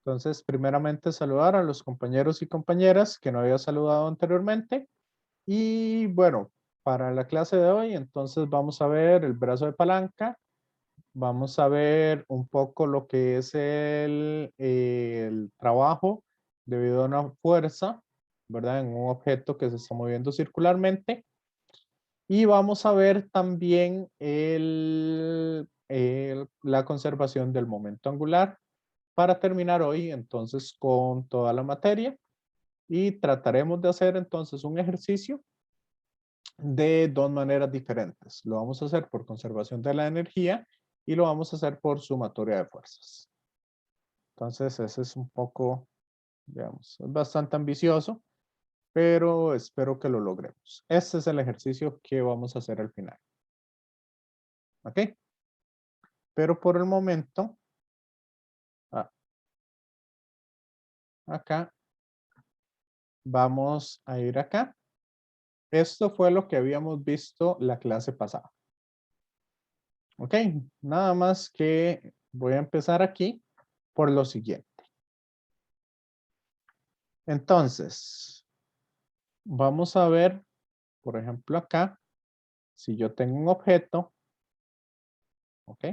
Entonces, primeramente saludar a los compañeros y compañeras que no había saludado anteriormente. Y bueno, para la clase de hoy, entonces vamos a ver el brazo de palanca. Vamos a ver un poco lo que es el trabajo debido a una fuerza, ¿verdad? En un objeto que se está moviendo circularmente. Y vamos a ver también la conservación del momento angular para terminar hoy entonces con toda la materia y trataremos de hacer entonces un ejercicio de dos maneras diferentes. Lo vamos a hacer por conservación de la energía y lo vamos a hacer por sumatoria de fuerzas. Entonces ese es un poco, digamos, es bastante ambicioso, pero espero que lo logremos. Este es el ejercicio que vamos a hacer al final. ¿Ok? Pero por el momento, acá, vamos a ir acá. Esto fue lo que habíamos visto la clase pasada. Ok, nada más que voy a empezar aquí por lo siguiente. Entonces, vamos a ver, por ejemplo, acá, si yo tengo un objeto, ok,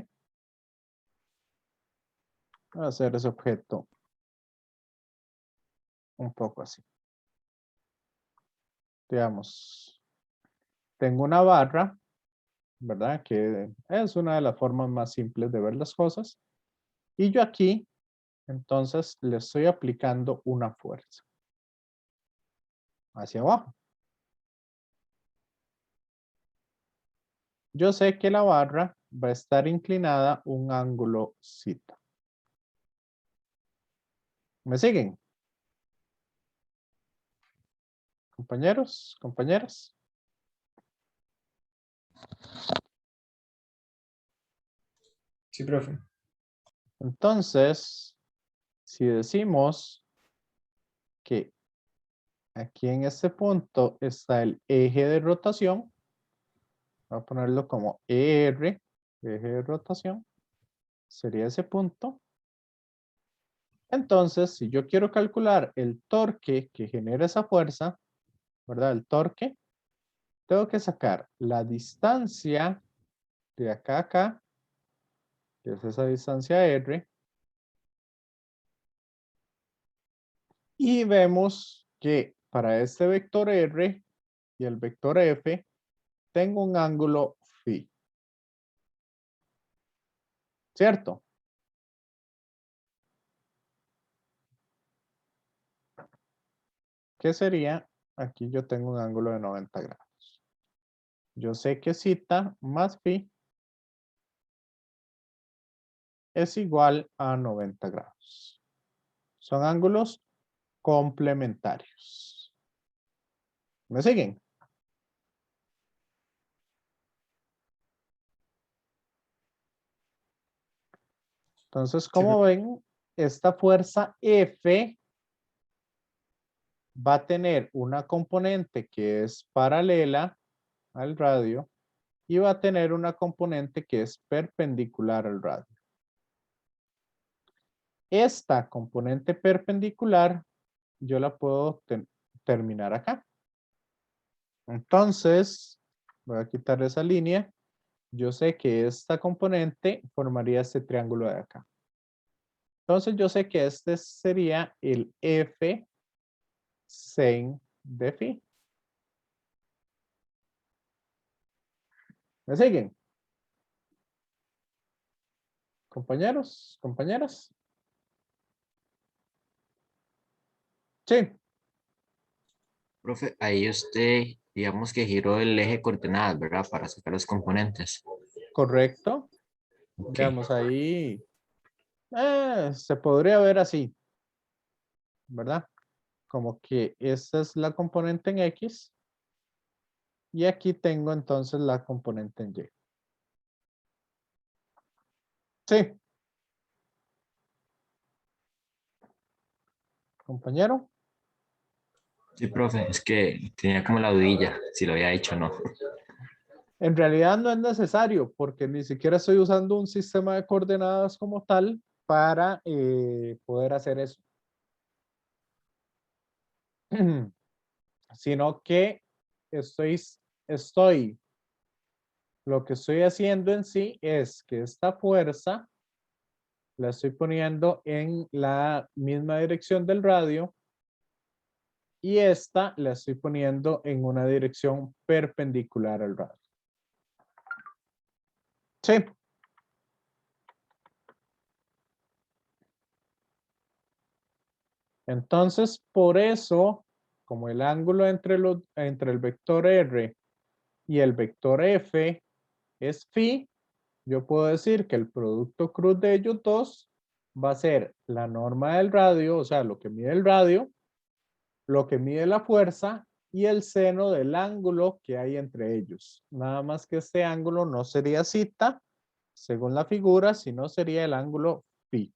voy a hacer ese objeto un poco así. Digamos, tengo una barra, ¿verdad? Que es una de las formas más simples de ver las cosas. Y yo aquí, entonces, le estoy aplicando una fuerza hacia abajo. Yo sé que la barra va a estar inclinada un ángulo θ. ¿Me siguen? Compañeros, compañeras. Sí, profe. Entonces, si decimos que aquí en este punto está el eje de rotación, voy a ponerlo como ER, eje de rotación, sería ese punto. Entonces, si yo quiero calcular el torque que genera esa fuerza, ¿verdad? El torque, tengo que sacar la distancia de acá a acá, que es esa distancia R, y vemos que para este vector R y el vector F, tengo un ángulo phi. ¿Cierto? ¿Qué sería? Aquí yo tengo un ángulo de 90 grados. Yo sé que θ más phi es igual a 90 grados. Son ángulos complementarios. ¿Me siguen? Entonces, Sí, como ven, esta fuerza F va a tener una componente que es paralela al radio y va a tener una componente que es perpendicular al radio. Esta componente perpendicular yo la puedo terminar acá. Entonces, voy a quitar esa línea. Yo sé que esta componente formaría este triángulo de acá. Entonces, yo sé que este sería el F sin de phi. ¿Me siguen? Compañeros, compañeras. Sí, Profe, ahí usted, digamos que giró el eje de coordenadas, ¿verdad? Para sacar los componentes. correcto. Ok, Digamos ahí, se podría ver así, ¿verdad? Como que esta es la componente en X y aquí tengo entonces la componente en Y. Sí, compañero. sí, profe, es que tenía como la dudilla, si lo había dicho o no. En realidad no es necesario porque ni siquiera estoy usando un sistema de coordenadas como tal, para poder hacer eso. Sino que lo que estoy haciendo en sí es que esta fuerza la estoy poniendo en la misma dirección del radio y esta la estoy poniendo en una dirección perpendicular al radio. Sí. Entonces, por eso, como el ángulo entre el vector R y el vector F es phi, yo puedo decir que el producto cruz de ellos dos va a ser la norma del radio, o sea, lo que mide el radio, lo que mide la fuerza y el seno del ángulo que hay entre ellos. Nada más que este ángulo no sería zeta, según la figura, sino sería el ángulo phi.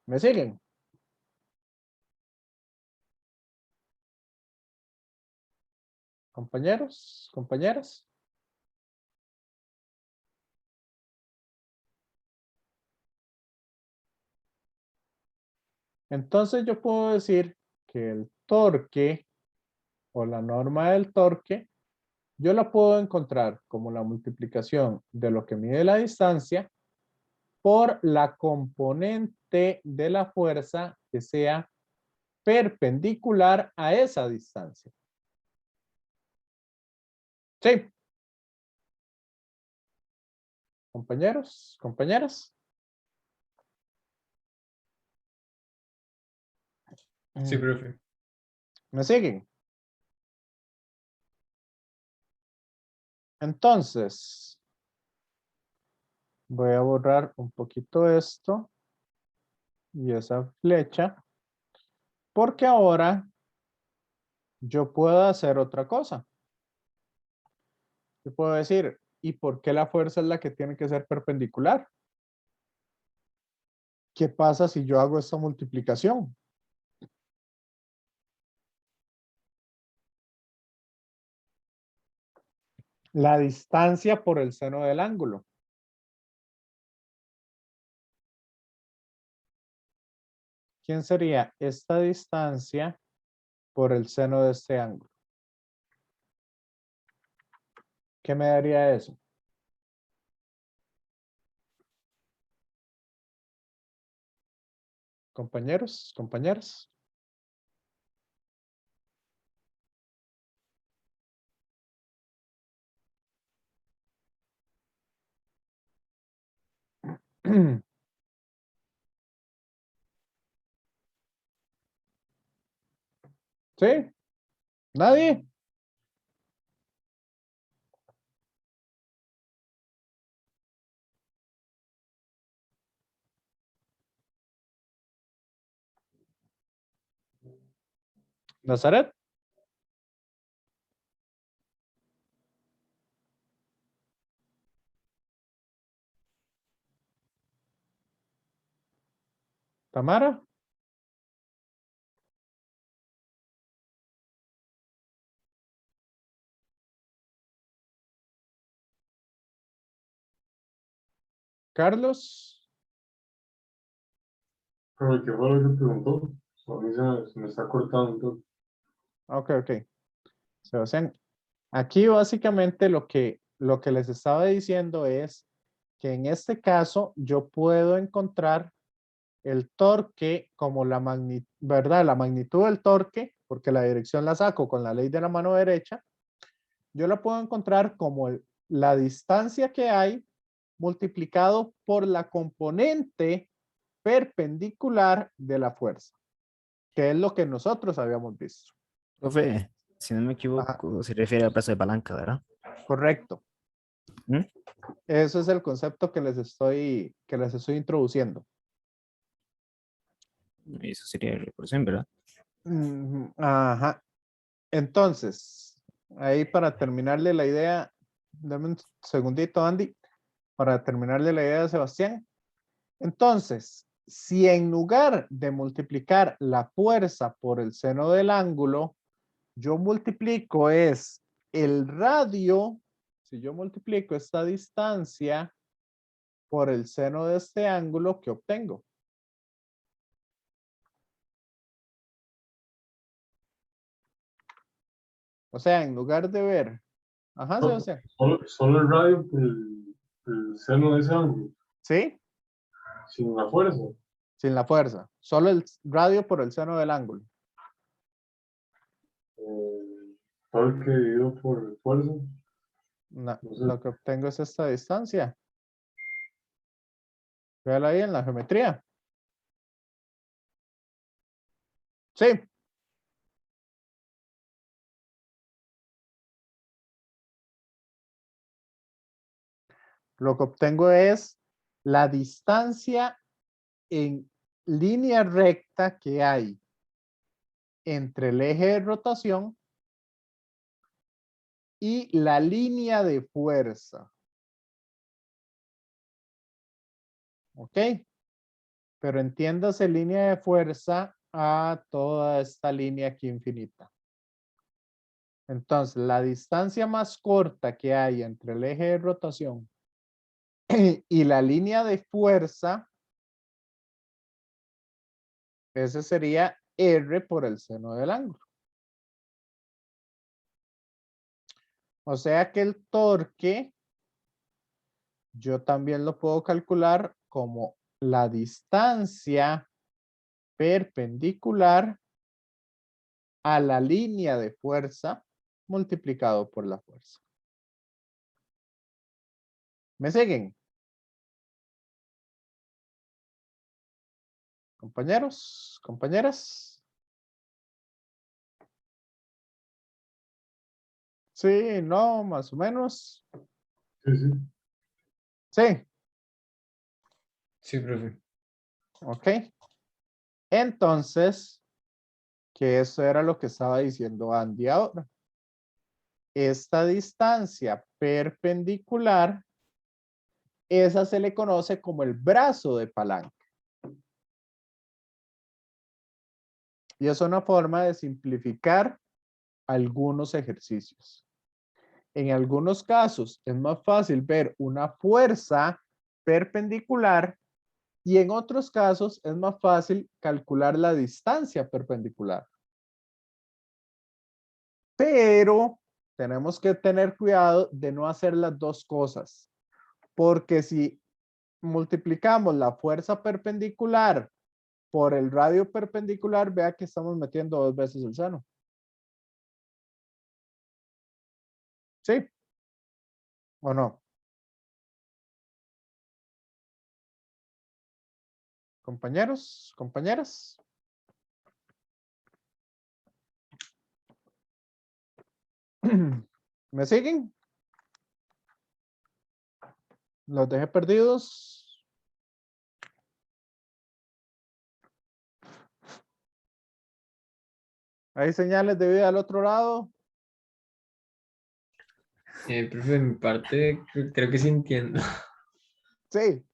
¿Me siguen? Compañeros, compañeras. Entonces yo puedo decir que el torque o la norma del torque, yo la puedo encontrar como la multiplicación de lo que mide la distancia por la componente de la fuerza que sea perpendicular a esa distancia. Sí. Compañeros, compañeras. Sí, profe. ¿Me siguen? Entonces, voy a borrar un poquito esto y esa flecha, porque ahora yo puedo hacer otra cosa. Yo puedo decir, ¿y por qué la fuerza es la que tiene que ser perpendicular? ¿Qué pasa si yo hago esta multiplicación? La distancia por el seno del ángulo. ¿Quién sería esta distancia por el seno de este ángulo? ¿Qué me daría eso? Compañeros, compañeras. ¿Sí? ¿Nadie? ¿Nazaret? ¿Tamara? ¿Carlos? Pero ¿qué fue lo que preguntó? A mí se me está cortando todo. Ok, ok. Sebastián, aquí básicamente lo que les estaba diciendo es que en este caso yo puedo encontrar el torque como la magnitud, ¿verdad? La magnitud del torque, porque la dirección la saco con la ley de la mano derecha, yo la puedo encontrar como la distancia que hay multiplicado por la componente perpendicular de la fuerza, que es lo que nosotros habíamos visto. Profe, si no me Ajá, equivoco, se refiere al plazo de palanca, ¿verdad? correcto. ¿Mm? Eso es el concepto que les estoy introduciendo. Eso sería reproducción, ¿verdad? Ajá. Entonces, ahí para terminarle la idea, dame un segundito, Andy, para terminarle la idea de Sebastián. Entonces, si en lugar de multiplicar la fuerza por el seno del ángulo, yo multiplico es el radio, si yo multiplico esta distancia por el seno de este ángulo que obtengo. O sea, en lugar de ver, ajá, Sebastián, Solo el radio por el seno de ese ángulo, ¿sí? sin la fuerza. Sin la fuerza, solo el radio por el seno del ángulo. Torque dividido por fuerza. No, No sé. lo que obtengo es esta distancia. Véala ahí en la geometría. Sí. Lo que obtengo es la distancia en línea recta que hay entre el eje de rotación y la línea de fuerza. ¿Ok? Pero entiéndase línea de fuerza a toda esta línea aquí infinita. Entonces, la distancia más corta que hay entre el eje de rotación y la línea de fuerza, ese sería R por el seno del ángulo. O sea que el torque, yo también lo puedo calcular como la distancia perpendicular a la línea de fuerza multiplicado por la fuerza. ¿Me siguen? Compañeros, compañeras. Sí, no, más o menos. Sí, sí. Sí, Sí, profe. ok. Entonces, que eso era lo que estaba diciendo Andy ahora. Esta distancia perpendicular, esa se le conoce como el brazo de palanca. Y es una forma de simplificar algunos ejercicios. En algunos casos es más fácil ver una fuerza perpendicular y en otros casos es más fácil calcular la distancia perpendicular. Pero tenemos que tener cuidado de no hacer las dos cosas, porque si multiplicamos la fuerza perpendicular por el radio perpendicular, vea que estamos metiendo 2 veces el seno. ¿Sí? ¿O no? Compañeros, compañeras. ¿Me siguen? ¿Los dejé perdidos? ¿Hay señales de vida al otro lado? Profe, de mi parte, creo que sí entiendo. Sí.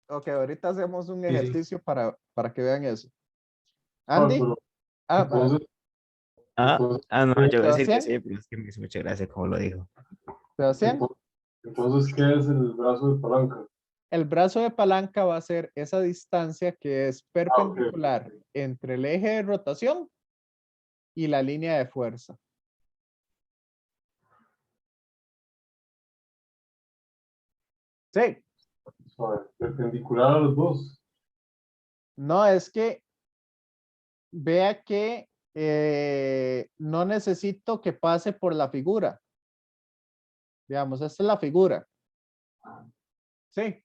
Ok, ahorita hacemos un Sí, sí. ejercicio para que vean eso. Ah, Andy, pero ah, No, yo voy a decir que Sebastián, sí, pero es que me hizo mucha gracia como lo dijo. Sebastián. entonces, ¿qué es el brazo de palanca? El brazo de palanca va a ser esa distancia que es Ok. perpendicular entre el eje de rotación y la línea de fuerza. Sí, Suave, perpendicular a los dos. no es que vea que no necesito que pase por la figura. Digamos, esta es la figura. Sí,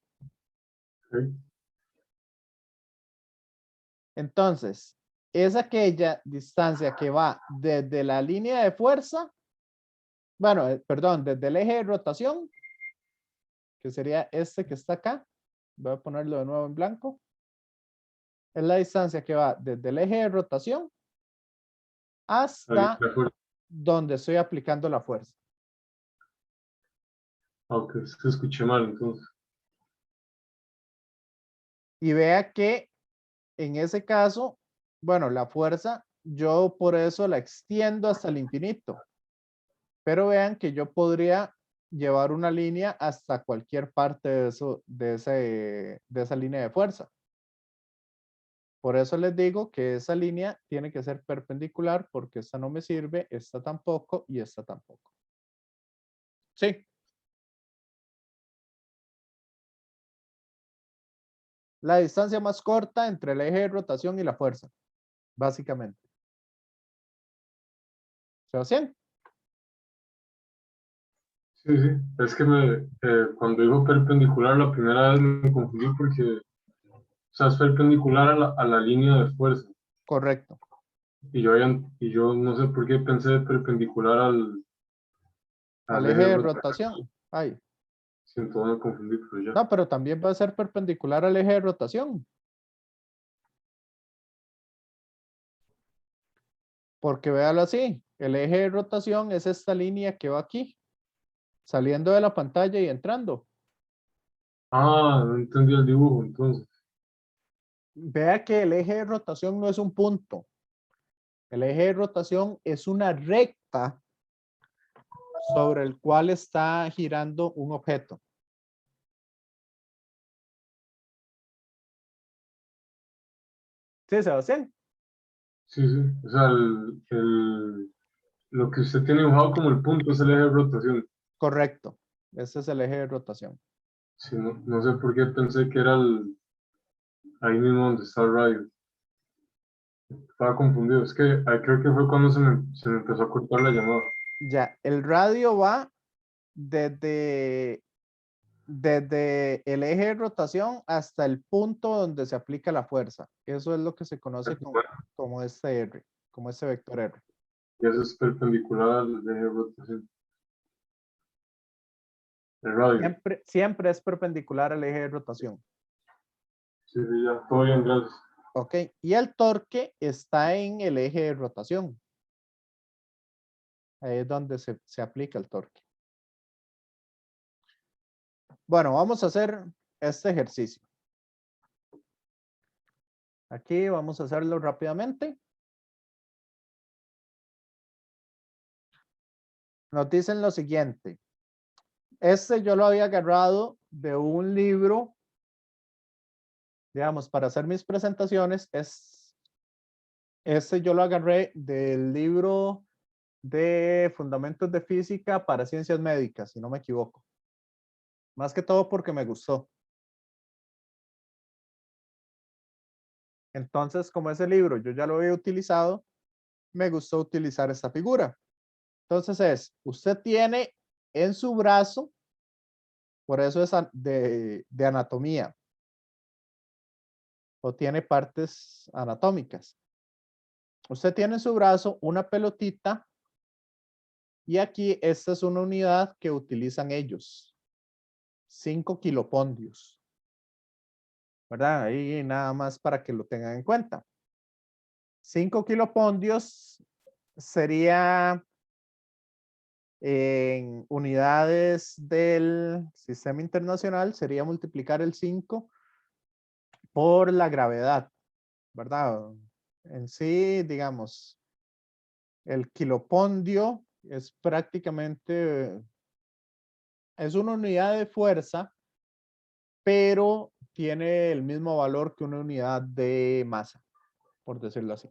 Ok. entonces, es aquella distancia que va desde la línea de fuerza, bueno, perdón, desde el eje de rotación, que sería este que está acá. Voy a ponerlo de nuevo en blanco. Es la distancia que va desde el eje de rotación hasta De acuerdo. donde estoy aplicando la fuerza. Ok, es que escuché mal, entonces. Y vea que en ese caso, bueno, la fuerza, yo por eso la extiendo hasta el infinito. Pero vean que yo podría llevar una línea hasta cualquier parte de esa línea de fuerza. Por eso les digo que esa línea tiene que ser perpendicular porque esta no me sirve, esta tampoco y esta tampoco. Sí. La distancia más corta entre el eje de rotación y la fuerza, básicamente. ¿Sebastián? Sí, sí. Es que cuando digo perpendicular la primera vez me confundí porque, o sea, es perpendicular a la línea de fuerza. Correcto. Y yo no sé por qué pensé perpendicular Al al eje eje de de rotación. rotación. Ay, Siento, me confundí, pero ya. no, pero también va a ser perpendicular al eje de rotación. Porque véalo así, el eje de rotación es esta línea que va aquí, saliendo de la pantalla y entrando. Ah, no entendí el dibujo, entonces. Vea que el eje de rotación no es un punto. El eje de rotación es una recta sobre el cual está girando un objeto. ¿Sí, Sebastián? Sí, sí. O sea, lo que usted tiene dibujado como el punto es el eje de rotación. Correcto. Ese es el eje de rotación. Sí, no, no sé por qué pensé que era ahí mismo donde está el radio. Estaba confundido. Es que ahí creo que fue cuando se me empezó a cortar la llamada. Ya, el radio va desde el eje de rotación hasta el punto donde se aplica la fuerza. Eso es lo que se conoce como este R, como este vector R. Y eso es perpendicular al eje de rotación. El radio. Siempre es perpendicular al eje de rotación. Sí, sí, ya. Todo bien, gracias. Ok, y el torque está en el eje de rotación. Ahí es donde se aplica el torque. Bueno, vamos a hacer este ejercicio. Aquí vamos a hacerlo rápidamente. Nos dicen lo siguiente. Este yo lo había agarrado de un libro, digamos, para hacer mis presentaciones. Este yo lo agarré del libro de Fundamentos de Física para Ciencias Médicas, si no me equivoco. Más que todo porque me gustó. Entonces, como ese libro yo ya lo había utilizado, me gustó utilizar esta figura. Entonces usted tiene en su brazo, por eso es de anatomía, o tiene partes anatómicas. Usted tiene en su brazo una pelotita y aquí esta es una unidad que utilizan ellos. 5 kilopondios. ¿Verdad? Ahí nada más para que lo tengan en cuenta. 5 kilopondios sería en unidades del sistema internacional, sería multiplicar el 5 por la gravedad, ¿verdad? En sí, digamos, el kilopondio es prácticamente, es una unidad de fuerza, pero tiene el mismo valor que una unidad de masa, por decirlo así.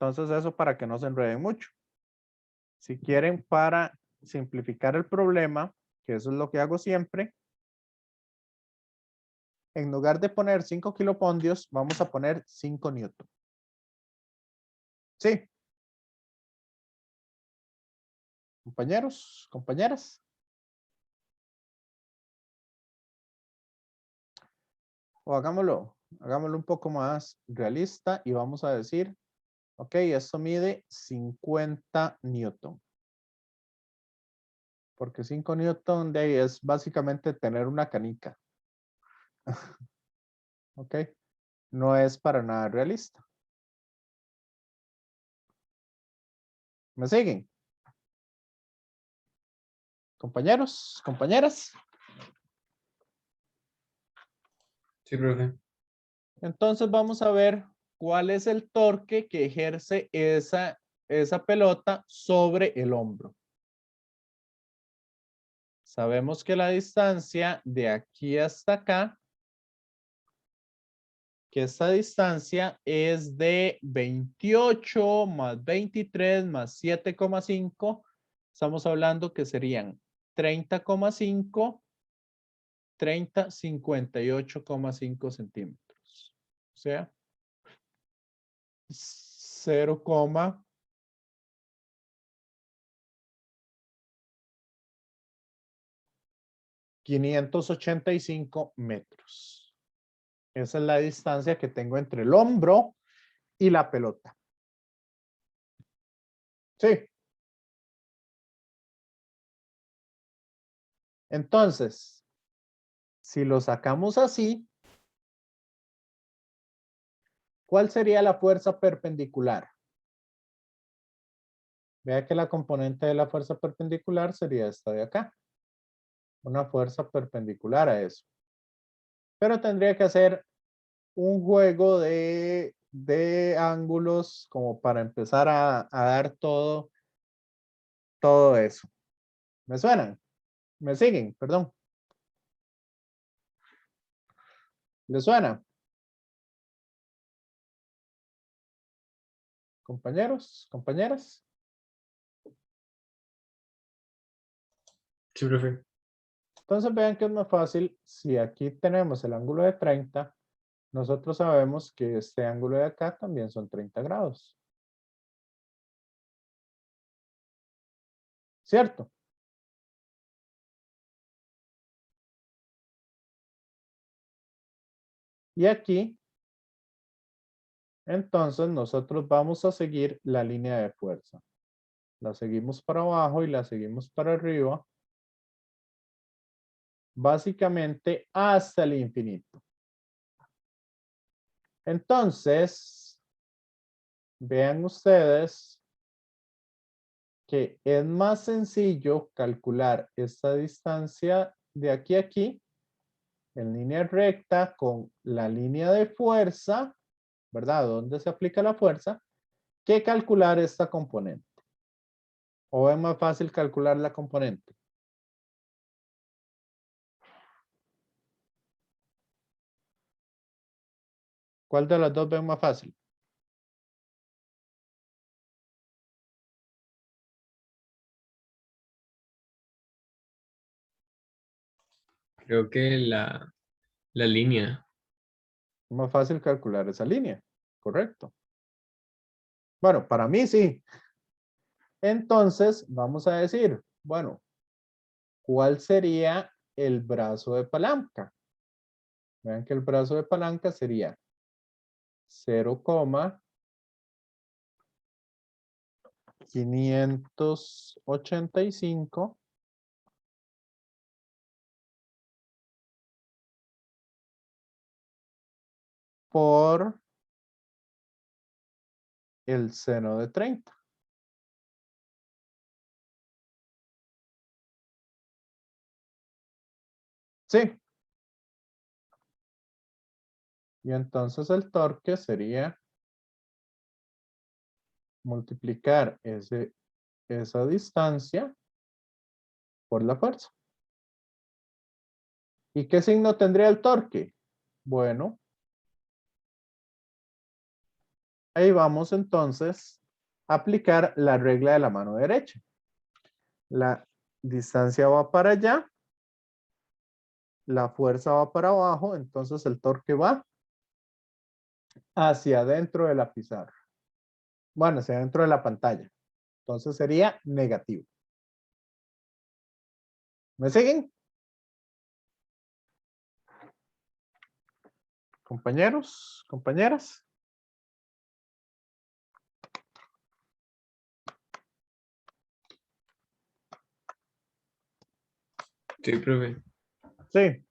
Entonces eso para que no se enreden mucho. Si quieren, para simplificar el problema, que eso es lo que hago siempre, en lugar de poner 5 kilopondios, vamos a poner 5 newton. ¿Sí? Compañeros, compañeras. O hagámoslo un poco más realista y vamos a decir, ok, esto mide 50 newton. Porque 5 newton de ahí es básicamente tener una canica. Ok, no es para nada realista. ¿Me siguen? Compañeros, compañeras. Sí, profe. Entonces vamos a ver cuál es el torque que ejerce esa esa pelota sobre el hombro. Sabemos que la distancia de aquí hasta acá, que esta distancia es de 28 más 23 más 7,5. Estamos hablando que serían 30,5, 58,5 centímetros. O sea, 0,585 metros. Esa es la distancia que tengo entre el hombro y la pelota. Sí. Entonces, si lo sacamos así, ¿cuál sería la fuerza perpendicular? Vea que la componente de la fuerza perpendicular sería esta de acá. Una fuerza perpendicular a eso. Pero tendría que hacer un juego de ángulos como para empezar a dar todo eso. ¿Me suenan? ¿Me siguen? Perdón. ¿Les suena? Compañeros, compañeras. Sí, profe. Entonces vean que es más fácil. Si aquí tenemos el ángulo de 30, nosotros sabemos que este ángulo de acá también son 30 grados. ¿Cierto? Y aquí, entonces nosotros vamos a seguir la línea de fuerza. La seguimos para abajo y la seguimos para arriba. Básicamente hasta el infinito. Entonces, vean ustedes que es más sencillo calcular esta distancia de aquí a aquí en línea recta con la línea de fuerza, ¿verdad? ¿Dónde se aplica la fuerza? Que calcular esta componente. ¿O es más fácil calcular la componente? ¿Cuál de las dos ven más fácil? Creo que la línea. Es más fácil calcular esa línea, correcto. Bueno, para mí sí. Entonces, vamos a decir, bueno, ¿cuál sería el brazo de palanca? Vean que el brazo de palanca sería 0,585 por el seno de 30. Sí. Y entonces el torque sería multiplicar esa distancia por la fuerza. ¿Y qué signo tendría el torque? Bueno, ahí vamos entonces a aplicar la regla de la mano derecha. La distancia va para allá, la fuerza va para abajo, entonces el torque va hacia adentro de la pizarra. Bueno, hacia adentro de la pantalla. Entonces sería negativo. ¿Me siguen? Compañeros, compañeras. Sí, profe. Sí.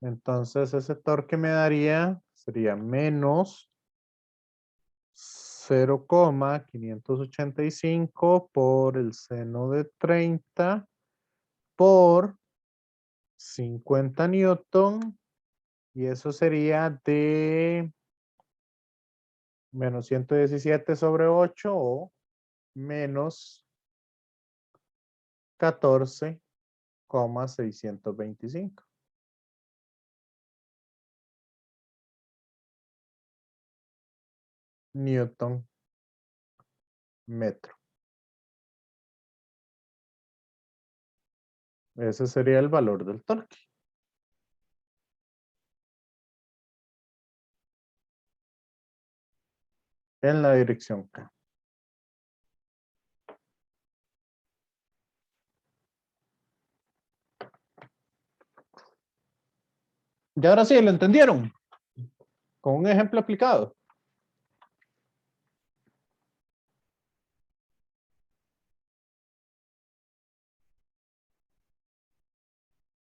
Entonces ese torque me daría, sería menos 0,585 por el seno de 30 por 50 newton. Y eso sería de menos 117 sobre 8 o menos 14,625. Newton metro. Ese sería el valor del torque. En la dirección K. Y ahora sí, ¿lo entendieron? Con un ejemplo aplicado.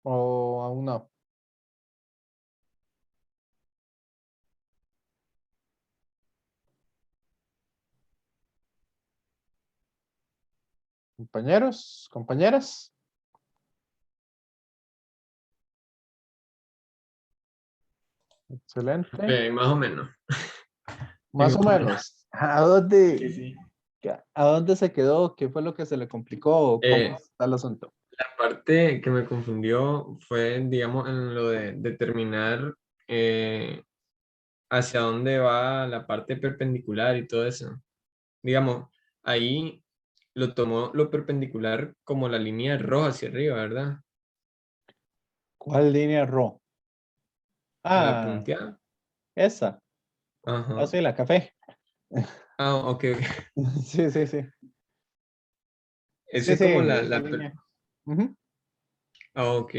¿O aún no? Compañeros, compañeras. Excelente. Más o menos. Más o Tengo problemas. menos. ¿A Sí, dónde, sí. a dónde se quedó? ¿Qué fue lo que se le complicó? ¿Cómo Eh, está el asunto? La parte que me confundió fue, digamos, en lo de determinar hacia dónde va la parte perpendicular y todo eso. Digamos, ahí lo tomó lo perpendicular como la línea roja hacia arriba, ¿verdad? ¿Cuál línea roja? La Ah, punteada. esa. Ah, Ajá. sí, la café. Ah, ok. Sí, sí, sí. Esa Sí, es sí, como esa línea. Ujú. Ah, ok.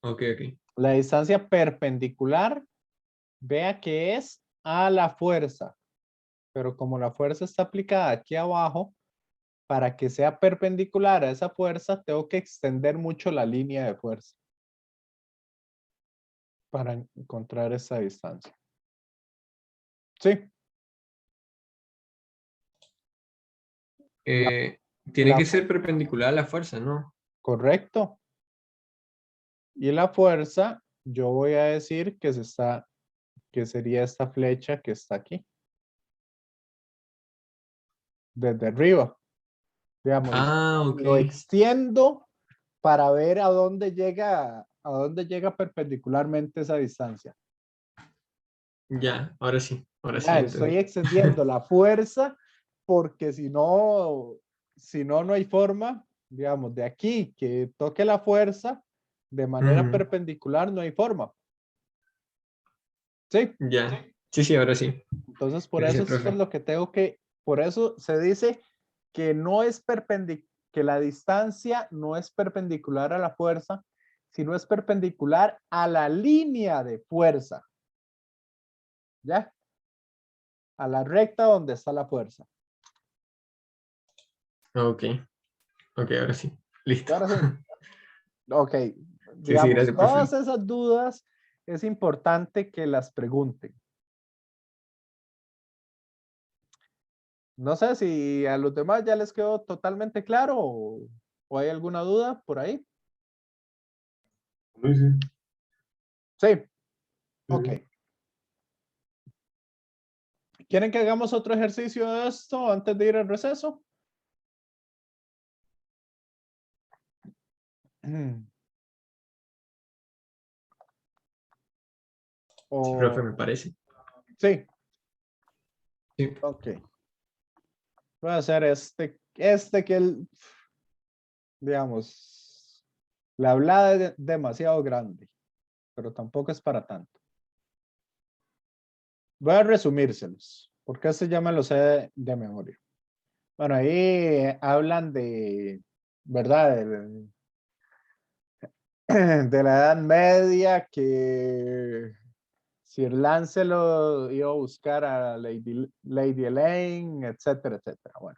Ok, ok. La distancia perpendicular, vea que es a la fuerza. Pero como la fuerza está aplicada aquí abajo, para que sea perpendicular a esa fuerza, tengo que extender mucho la línea de fuerza para encontrar esa distancia. Sí, la, Eh, Tiene la que ser perpendicular a la fuerza, ¿no? correcto. Y la fuerza, yo voy a decir que sería esta flecha que está aquí. Desde arriba. Digamos, Ah, ok. lo extiendo para ver a dónde llega perpendicularmente esa distancia. Ya, ahora sí Ya lo estoy entendí. extendiendo la fuerza porque si no, no hay forma, digamos, de aquí que toque la fuerza de manera Ujú. perpendicular, no hay forma. Sí, Ya, sí, sí, ahora sí. entonces por eso Gracias, es por profe. lo que tengo que, por eso se dice que no es que la distancia no es perpendicular a la fuerza, sino es perpendicular a la línea de fuerza. ¿Ya? A la recta donde está la fuerza. Ok, ok, ahora sí. Y Listo. ahora sí. Ok, Sí, sí, digamos, gracias, todas profe. esas dudas es importante que las pregunten. No sé si a los demás ya les quedó totalmente claro o hay alguna duda por ahí. A mí sí. Sí, Sí, ok. ¿Quieren que hagamos otro ejercicio de esto antes de ir al receso? Sí, profe, O me parece. sí, Sí. ok. Voy a hacer que digamos, la hablada es demasiado grande, pero tampoco es para tanto. Voy a resumírselos, porque este ya me lo sé de memoria. Bueno, ahí hablan de, ¿verdad? De la Edad Media, que Sir Lancelot iba a buscar a Lady Elaine, etcétera, etcétera. Bueno,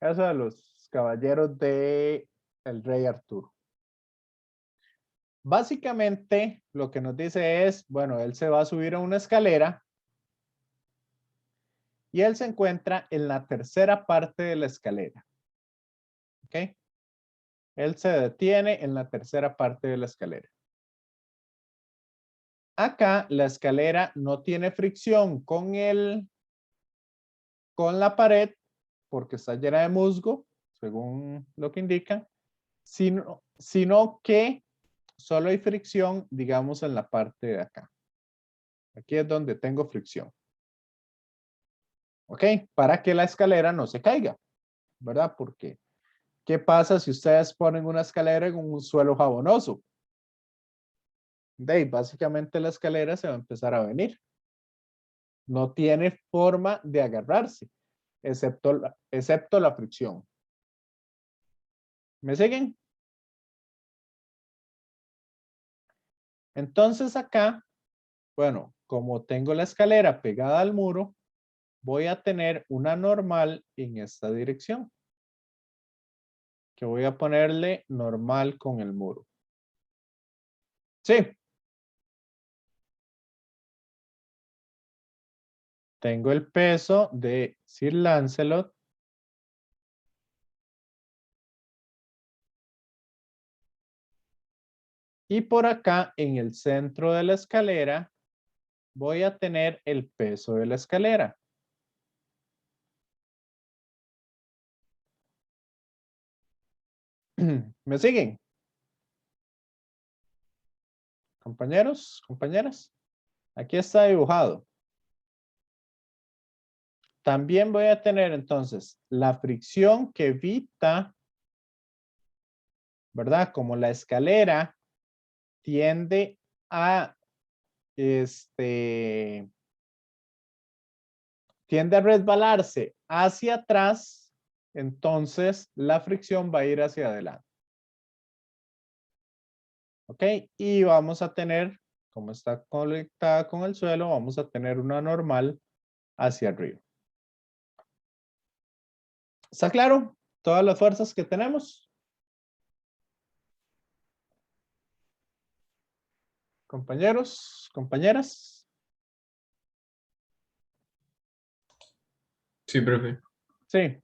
eso de los caballeros de el rey Arturo. Básicamente, lo que nos dice es, bueno, él se va a subir a una escalera y él se encuentra en la tercera parte de la escalera. ¿Ok? Él se detiene en la tercera parte de la escalera. Acá la escalera no tiene fricción con la pared porque está llena de musgo, según lo que indica, sino que solo hay fricción, digamos, en la parte de acá. Aquí es donde tengo fricción. ¿Ok? Para que la escalera no se caiga, ¿verdad? Porque, ¿qué pasa si ustedes ponen una escalera en un suelo jabonoso? Básicamente la escalera se va a empezar a venir. No tiene forma de agarrarse, excepto la fricción. ¿Me siguen? Entonces acá, bueno, como tengo la escalera pegada al muro, voy a tener una normal en esta dirección. Que voy a ponerle normal con el muro. Sí. Tengo el peso de Sir Lancelot. Y por acá, en el centro de la escalera, voy a tener el peso de la escalera. ¿Me siguen? Compañeros, compañeras. Aquí está dibujado. También voy a tener entonces la fricción que evita, ¿verdad? Como la escalera tiende a tiende a resbalarse hacia atrás, entonces la fricción va a ir hacia adelante. ¿Ok? Y vamos a tener, como está conectada con el suelo, vamos a tener una normal hacia arriba. ¿Está claro? Todas las fuerzas que tenemos. Compañeros, compañeras. Sí, profe. Sí.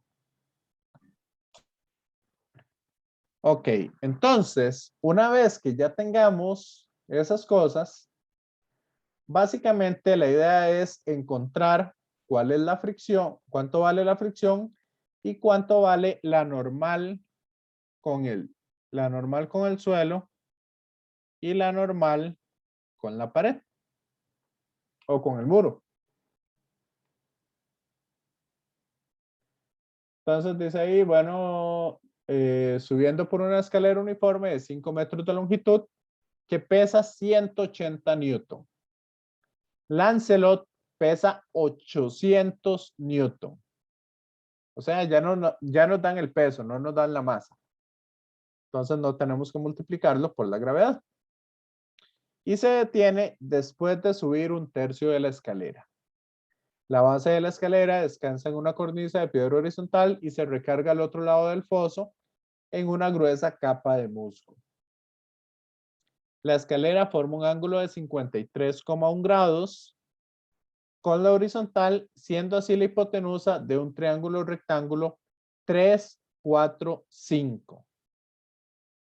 Ok, entonces, una vez que ya tengamos esas cosas, básicamente la idea es encontrar cuál es la fricción, cuánto vale la fricción y cuánto vale la normal con el suelo y la normal con la pared o con el muro. Entonces dice ahí, bueno, subiendo por una escalera uniforme de 5 metros de longitud que pesa 180 newton. Lancelot pesa 800 newton. O sea, ya nos dan el peso, no nos dan la masa. Entonces no tenemos que multiplicarlo por la gravedad. Y se detiene después de subir 1/3 de la escalera. La base de la escalera descansa en una cornisa de piedra horizontal y se recarga al otro lado del foso en una gruesa capa de musgo. La escalera forma un ángulo de 53,1 grados con la horizontal, siendo así la hipotenusa de un triángulo rectángulo 3, 4, 5.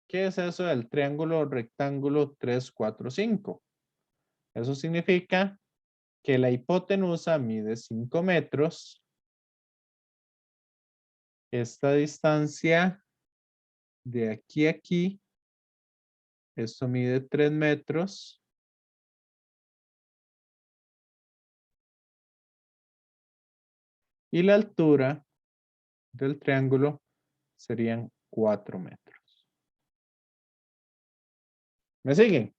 ¿Qué es eso del triángulo rectángulo 3, 4, 5? Eso significa que la hipotenusa mide 5 metros. Esta distancia de aquí a aquí, esto mide 3 metros. Y la altura del triángulo serían 4 metros. ¿Me siguen?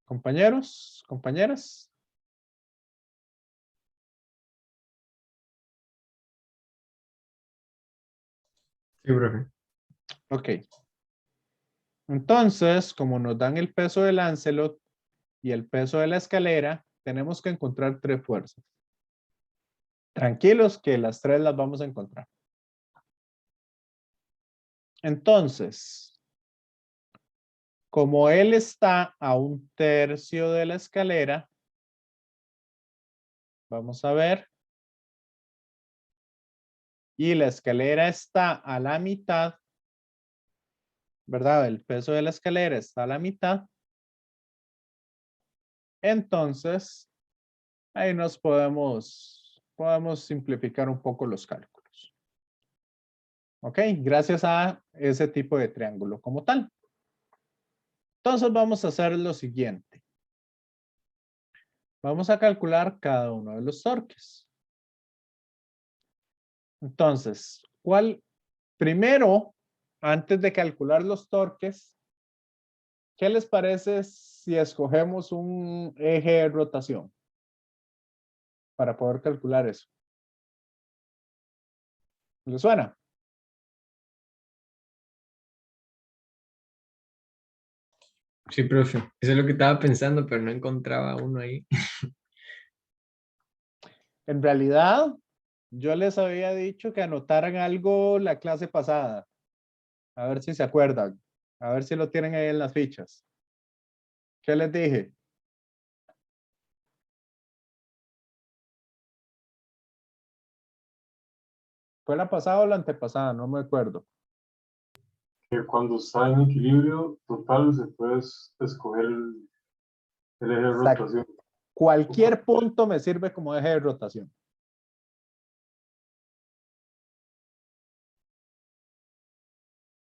Compañeros, compañeras. Sí, profe. Ok. Entonces, como nos dan el peso del Lancelot y el peso de la escalera, tenemos que encontrar 3 fuerzas. Tranquilos que las 3 las vamos a encontrar. Entonces, como él está a 1/3 de la escalera, vamos a ver. Y la escalera está a la mitad, ¿verdad? El peso de la escalera está a la mitad. Entonces, ahí nos podemos podemos simplificar un poco los cálculos. Ok, gracias a ese tipo de triángulo como tal. Entonces vamos a hacer lo siguiente. Vamos a calcular cada uno de los torques. Entonces, primero, antes de calcular los torques, ¿qué les parece si escogemos un eje de rotación para poder calcular eso? ¿Les suena? Sí, profe. Eso es lo que estaba pensando, pero no encontraba uno ahí. En realidad, yo les había dicho que anotaran algo la clase pasada. A ver si se acuerdan. A ver si lo tienen ahí en las fichas. ¿Qué les dije? ¿Fue la pasada o la antepasada? No me acuerdo. Que cuando está en equilibrio total se puede escoger el eje de Exacto. rotación. Cualquier punto me sirve como eje de rotación.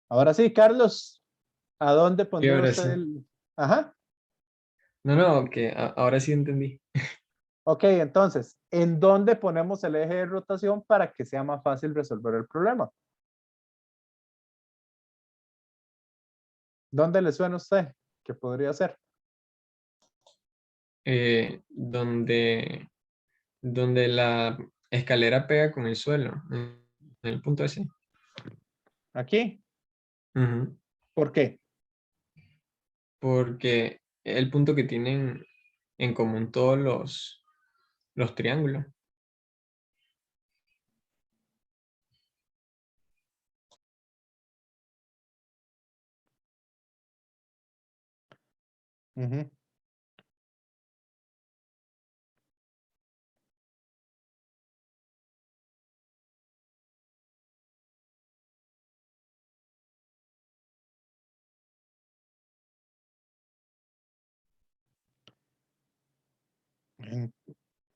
Ahora sí, Carlos, ¿a dónde pondría ahora usted sí. el...? Ajá. No, que ahora sí entendí. Ok, entonces, ¿en dónde ponemos el eje de rotación para que sea más fácil resolver el problema? ¿Dónde le suena a usted que podría ser? Donde la escalera pega con el suelo, en el punto ese. ¿Aquí? Ujú. ¿Por qué? Porque es el punto que tienen en común todos los triángulos. Ujú.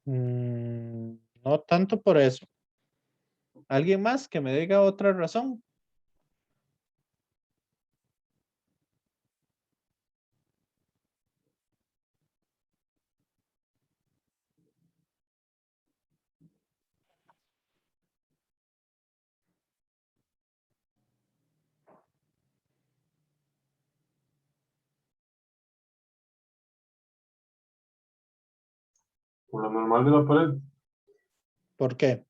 Mm, no tanto por eso. ¿Alguien más que me diga otra razón? Por la normal de la pared, ¿Por qué?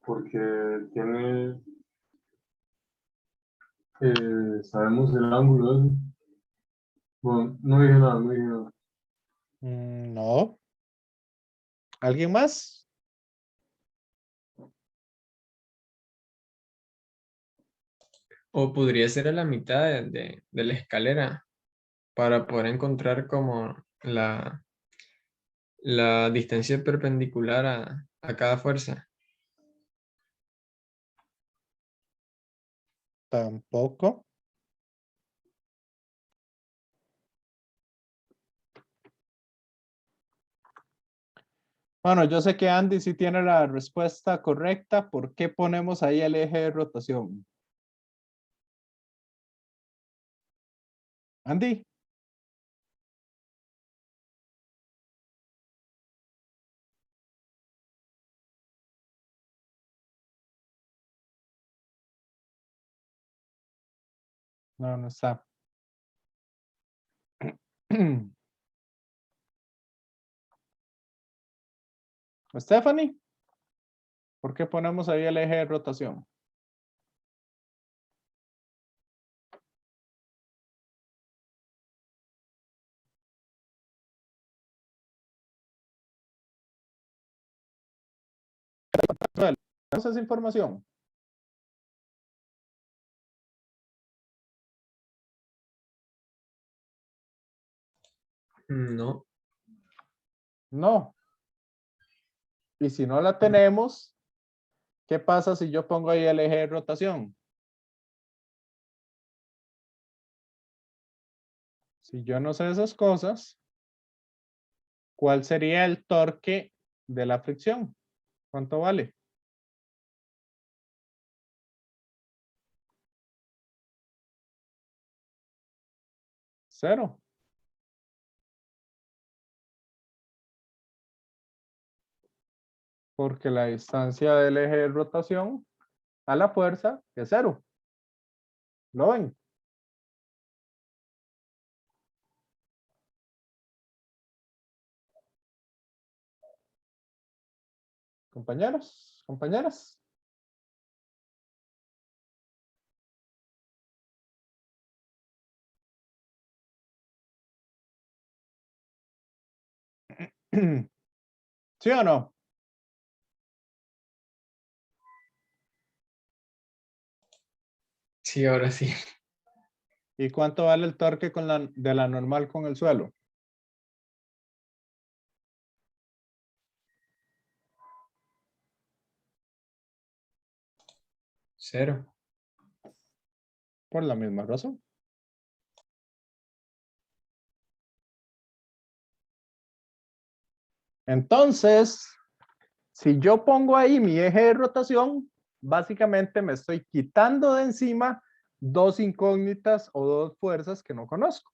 porque tiene, sabemos el ángulo ese. Bueno, no dije nada, no dije nada. No. ¿Alguien más? O podría ser a la mitad de la escalera para poder encontrar como la distancia perpendicular a cada fuerza. Tampoco. Bueno, yo sé que Andy sí tiene la respuesta correcta. ¿Por qué ponemos ahí el eje de rotación? Andy. No, no está. Stephanie, ¿por qué ponemos ahí el eje de rotación? ¿Tenemos esa información? No. No. Y si no la tenemos, ¿qué pasa si yo pongo ahí el eje de rotación? Si yo no sé esas cosas, ¿cuál sería el torque de la fricción. ¿Cuánto vale? Cero. Porque la distancia del eje de rotación a la fuerza es cero. ¿Lo ven? Compañeros, compañeras. ¿Sí o no? Sí, ahora sí. ¿Y cuánto vale el torque de la normal con el suelo? Cero. Por la misma razón. Entonces, si yo pongo ahí mi eje de rotación, básicamente me estoy quitando de encima dos incógnitas o dos fuerzas que no conozco.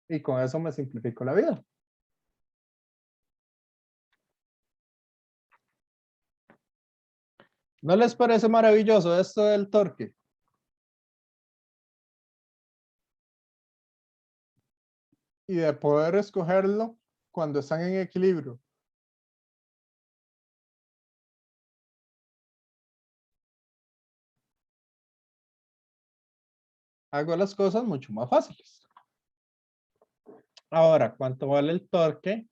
Y con eso me simplifico la vida. ¿No les parece maravilloso esto del torque? Y de poder escogerlo cuando están en equilibrio. Hago las cosas mucho más fáciles. Ahora, ¿cuánto vale el torque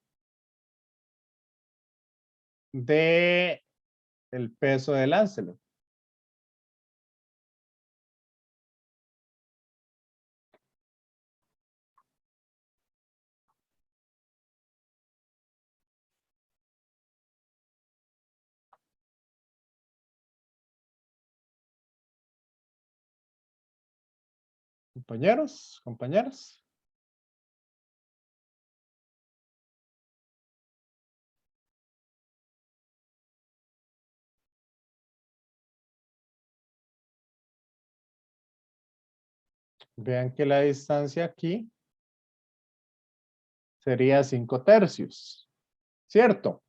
de el peso del Lancelot? Compañeros, compañeras. Vean que la distancia aquí sería 5 tercios, ¿cierto?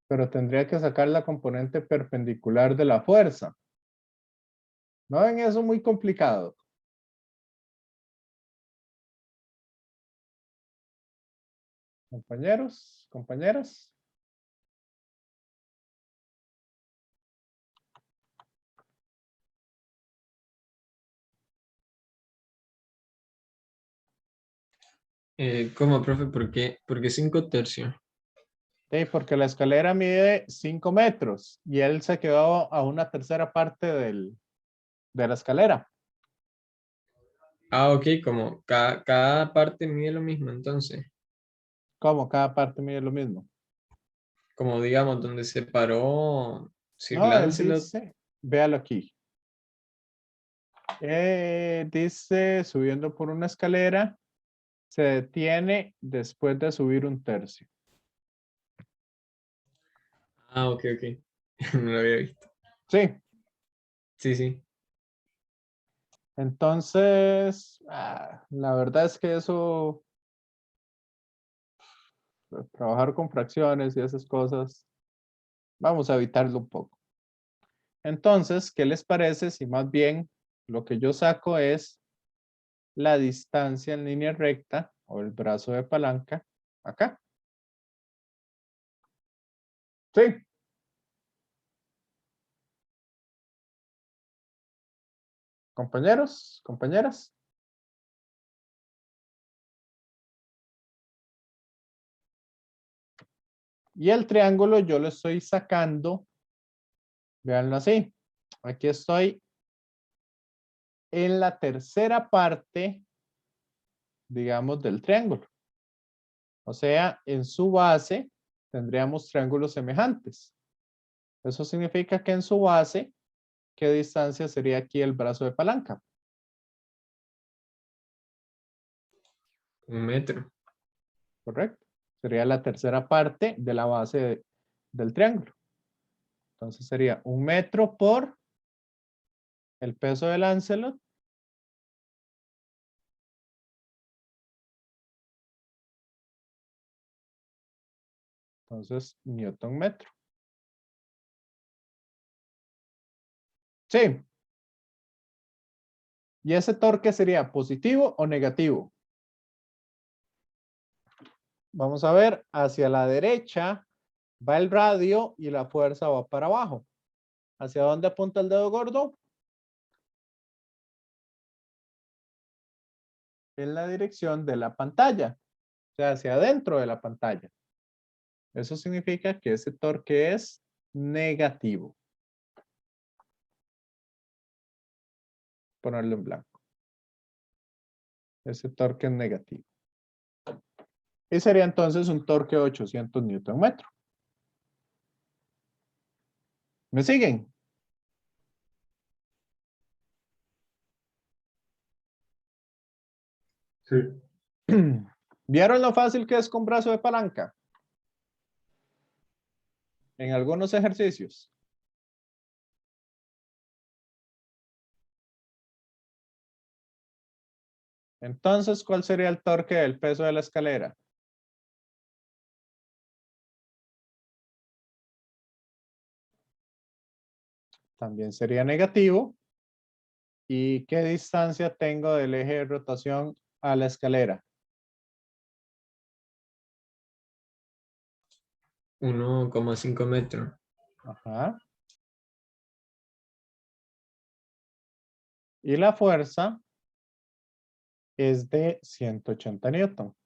Pero tendría que sacar la componente perpendicular de la fuerza. ¿No ven eso muy complicado? Compañeros, compañeras. ¿Cómo, profe? ¿Por qué 5 tercios? Sí, porque la escalera mide 5 metros y él se quedó a una tercera parte de la escalera. Ah, ok, como cada parte mide lo mismo, entonces. ¿Cómo? Cada parte mide lo mismo. Como digamos, donde se paró Sir No, él Lancelot. dice, véalo aquí. Dice, subiendo por una escalera, se detiene después de subir un tercio. Ah, ok, ok. No lo había visto. Sí, Sí, sí. entonces, la verdad es que eso, trabajar con fracciones y esas cosas, vamos a evitarlo un poco. Entonces, ¿qué les parece si más bien lo que yo saco es la distancia en línea recta o el brazo de palanca acá? Sí. Compañeros, compañeras. Y el triángulo yo lo estoy sacando, véanlo así. Aquí estoy en la tercera parte, digamos, del triángulo. O sea, en su base tendríamos triángulos semejantes. Eso significa que en su base, ¿qué distancia sería aquí el brazo de palanca? 1 metro. ¿Correcto? Sería la tercera parte de la base del triángulo. Entonces sería 1 metro por el peso del Lancelot. Entonces, Newton metro. Sí. ¿Y ese torque sería positivo o negativo? Vamos a ver, hacia la derecha va el radio y la fuerza va para abajo. ¿Hacia dónde apunta el dedo gordo? En la dirección de la pantalla, o sea, hacia adentro de la pantalla. Eso significa que ese torque es negativo. Ponerlo en blanco. Ese torque es negativo. Y sería entonces un torque de 800 Newton metro. ¿Me siguen? Sí, ¿Vieron lo fácil que es con brazo de palanca? En algunos ejercicios. Entonces, ¿cuál sería el torque del peso de la escalera? También sería negativo. ¿Y qué distancia tengo del eje de rotación a la escalera? 1,5 metros. Ajá. Y la fuerza es de 180 Newton.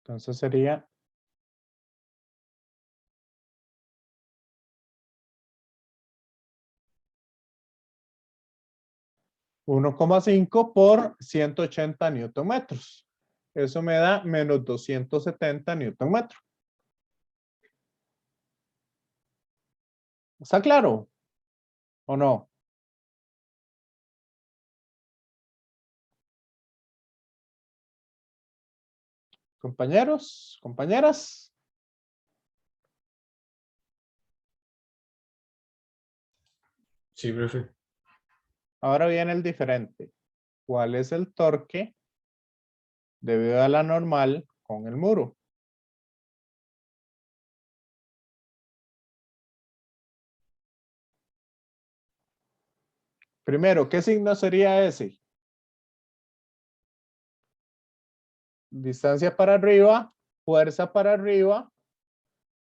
Entonces sería 1,5 por 180 Newton metros. Eso me da menos 270 Newton metro. ¿Está claro? ¿O no? Compañeros, compañeras. Sí, profe. Ahora viene el diferente. ¿Cuál es el torque debido a la normal con el muro? Primero, ¿qué signo sería ese? Distancia para arriba, fuerza para arriba.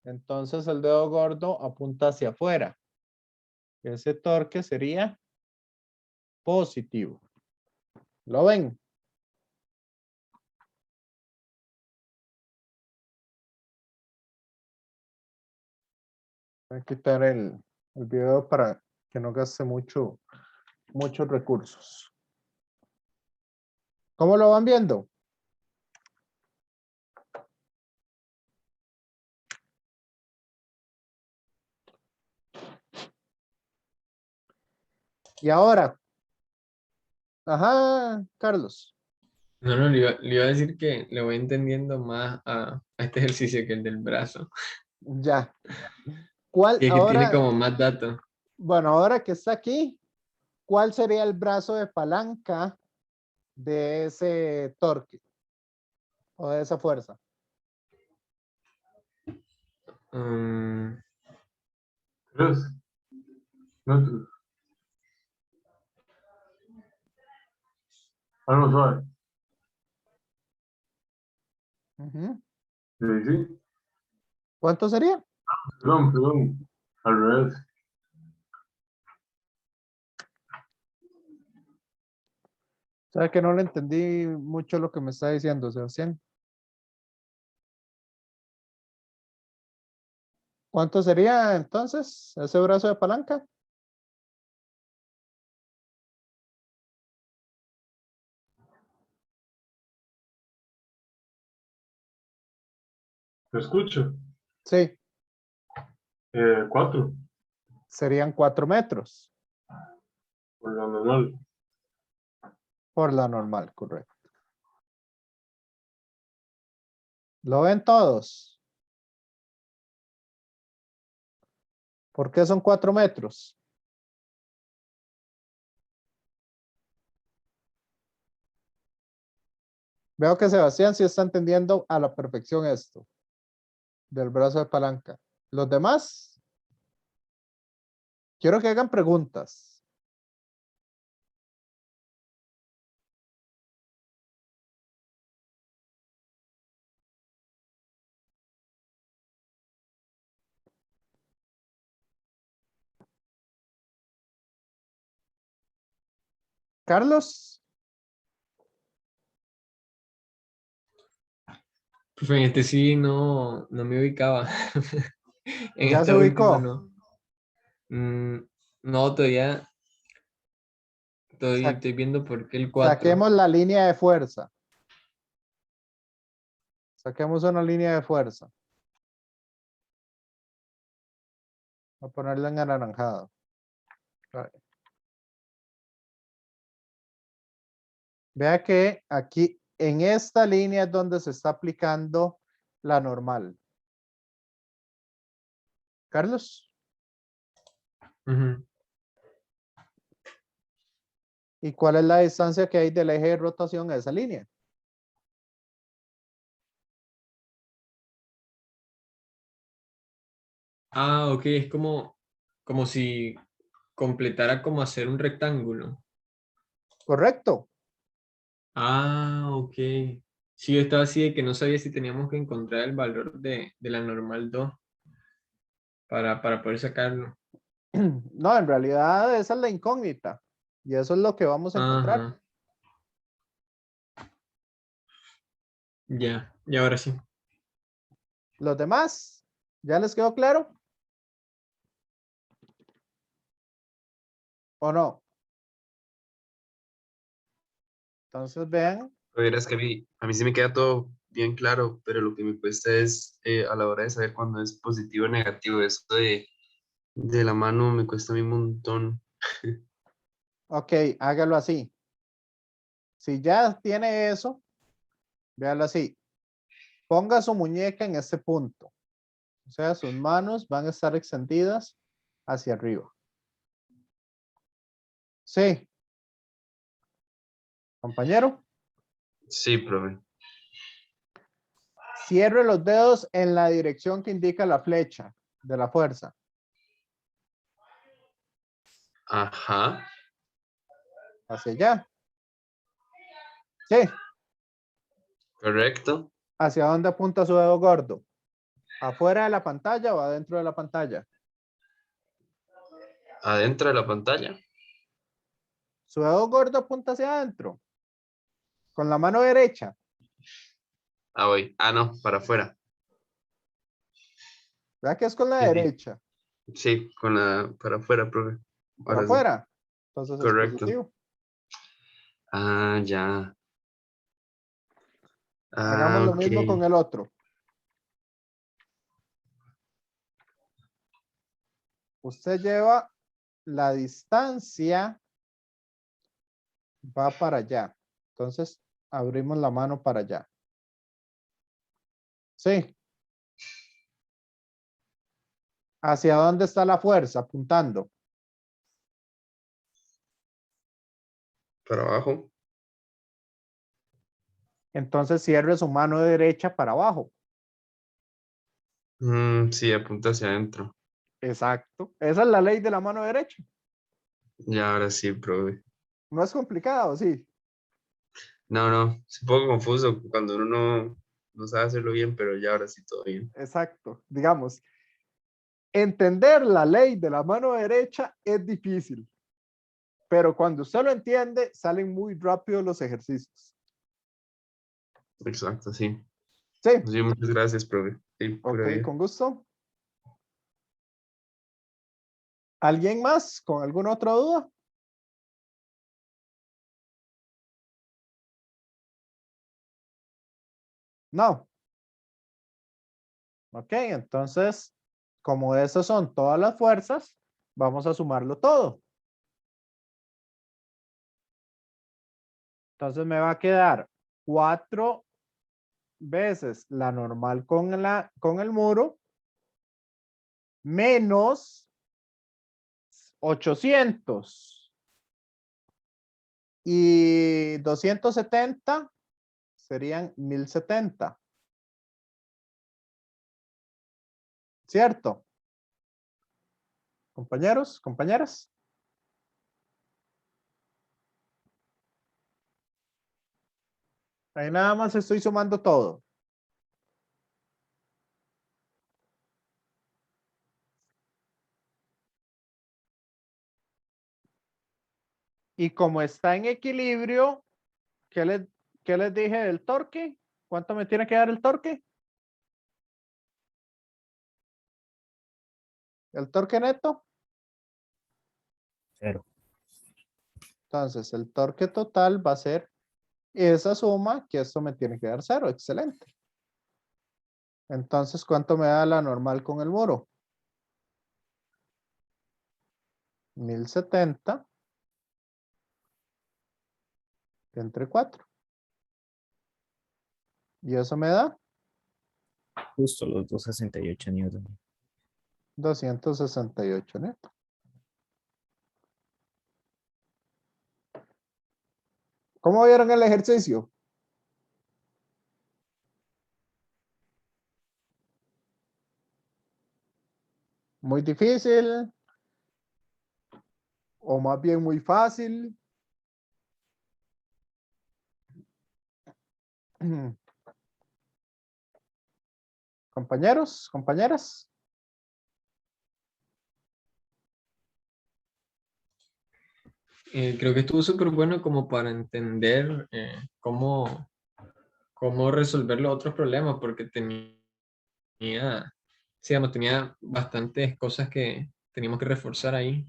Entonces el dedo gordo apunta hacia afuera. Ese torque sería positivo. ¿Lo ven? Voy a quitar el video para que no gaste muchos recursos. ¿Cómo lo van viendo? Y ahora. Ajá, Carlos. No, le iba a decir que le voy entendiendo más a este ejercicio que el del brazo. Ya. ¿Cuál Y es que tiene ahora? como más datos. Bueno, ahora que está aquí, ¿cuál sería el brazo de palanca de ese torque o de esa fuerza? Mm, 3 metros. Algo suave. Ujú. Sí, sí. ¿Cuánto sería? Perdón. Al revés. Sabe que no le entendí mucho lo que me está diciendo, Sebastián. ¿Cuánto sería entonces ese brazo de palanca? ¿Lo escucho? Sí, 4 serían 4 metros. por lo normal. Por la normal, correcto. ¿Lo ven todos? ¿Por qué son 4 metros? Veo que Sebastián sí está entendiendo a la perfección esto del brazo de palanca. ¿Los demás? Quiero que hagan preguntas. Carlos, Profe, en este sí no me ubicaba. En ¿ya se esta última ubicó? no. No, todavía Sa- estoy viendo por qué el 4. Saquemos la línea de fuerza. Saquemos una línea de fuerza. Voy a ponerla en anaranjado. Vale. Vea que aquí en esta línea es donde se está aplicando la normal. Carlos, ¿y cuál es la distancia que hay del eje de rotación a esa línea? Ah, ok, es como si completara como hacer un rectángulo. Correcto. Ah, ok. Sí, yo estaba así de que no sabía si teníamos que encontrar el valor de la normal 2 para poder sacarlo. No, en realidad esa es la incógnita. Y eso es lo que vamos a encontrar. Ajá. Ya, y ahora sí. Los demás, ¿ya les quedó claro? ¿O no? Entonces vean. Verás que a mí sí me queda todo bien claro, pero lo que me cuesta es a la hora de saber cuándo es positivo o negativo. Eso de la mano me cuesta a mí un montón. Ok, hágalo así. Si ya tiene eso, véalo así. Ponga su muñeca en este punto. O sea, sus manos van a estar extendidas hacia arriba. Sí. Compañero, Sí, profe. cierre los dedos en la dirección que indica la flecha de la fuerza. Ajá. Hacia allá. Sí. Correcto. ¿Hacia dónde apunta su dedo gordo? ¿Afuera de la pantalla o adentro de la pantalla? Adentro de la pantalla. Su dedo gordo apunta hacia adentro. Con la mano derecha. Ah, voy. Ah, no, para afuera. ¿Verdad que es con la Sí, sí. derecha? Sí, para afuera, profe. Para Ahora sí. afuera. Entonces es Correcto. positivo. Ah, ya. Hagamos Ah, lo ok. mismo con el otro. Usted lleva la distancia, va para allá. Entonces abrimos la mano para allá. Sí. ¿Hacia dónde está la fuerza? Apuntando. Para abajo. Entonces cierre su mano derecha para abajo. Sí, apunta hacia adentro. Exacto. Esa es la ley de la mano derecha. Ya, ahora sí, profe. No es complicado, sí. No, es un poco confuso cuando uno no sabe hacerlo bien, pero ya ahora sí todo bien. Exacto. Digamos, entender la ley de la mano derecha es difícil, pero cuando usted lo entiende, salen muy rápido los ejercicios. Exacto, sí. Sí. Sí, muchas gracias, profe. Sí, pura Ok, vida. con gusto. ¿Alguien más con alguna otra duda? No. Ok, entonces, como esas son todas las fuerzas, vamos a sumarlo todo. Entonces me va a quedar 4 veces la normal con el muro menos 800. Y 270 serían 1070. ¿Cierto? Compañeros, compañeras. Ahí nada más estoy sumando todo. Y como está en equilibrio, ¿qué les dije del torque? ¿Cuánto me tiene que dar el torque? ¿El torque neto? 0. Entonces, el torque total va a ser esa suma, que esto me tiene que dar 0. Excelente. Entonces, ¿cuánto me da la normal con el muro? 1070 entre 4. Y eso me da Justo los 268 newton. 268 neto. ¿Cómo vieron el ejercicio? ¿Muy difícil? ¿O más bien muy fácil? Compañeros, compañeras. Creo que estuvo súper bueno como para entender cómo resolver los otros problemas, porque tenía, sí, digamos, tenía bastantes cosas que teníamos que reforzar ahí,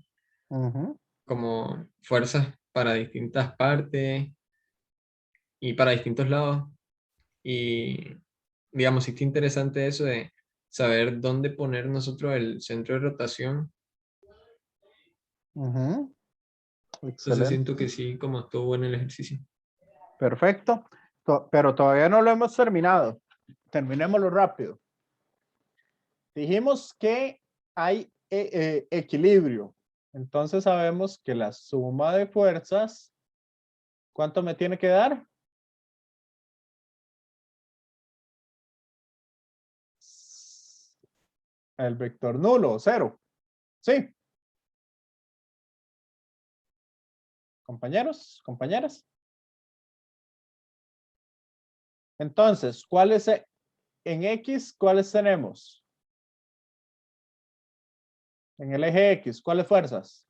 Ujú, como fuerzas para distintas partes y para distintos lados. Y digamos, sí está interesante eso de saber dónde poner nosotros el centro de rotación. ujú. Entonces Excelente. siento que sí, como estuvo bueno el ejercicio. Perfecto. Pero todavía no lo hemos terminado. Terminémoslo rápido. Dijimos que hay equilibrio. Entonces sabemos que la suma de fuerzas, ¿cuánto me tiene que dar? El vector nulo, 0. ¿Sí? Compañeros, compañeras. Entonces, ¿cuáles en X, cuáles tenemos? En el eje X, ¿cuáles fuerzas?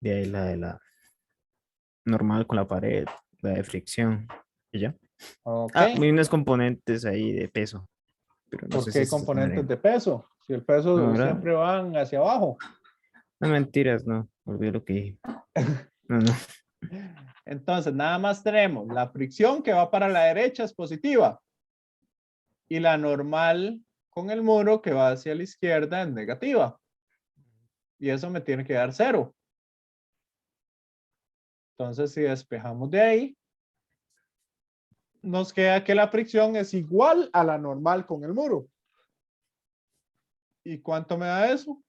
De ahí la de la normal con la pared, la de fricción. ¿Y ya? Ok. Hay unos componentes ahí de peso, pero no ¿Por sé si qué eso se componentes llamaría. de peso? Si el No, peso ¿verdad? siempre van hacia abajo. No, mentiras, no. Olvidé lo que dije. No, no. Entonces, nada más tenemos la fricción que va para la derecha es positiva y la normal con el muro que va hacia la izquierda es negativa. Y eso me tiene que dar 0. Entonces, si despejamos de ahí, nos queda que la fricción es igual a la normal con el muro. ¿Y cuánto me da eso?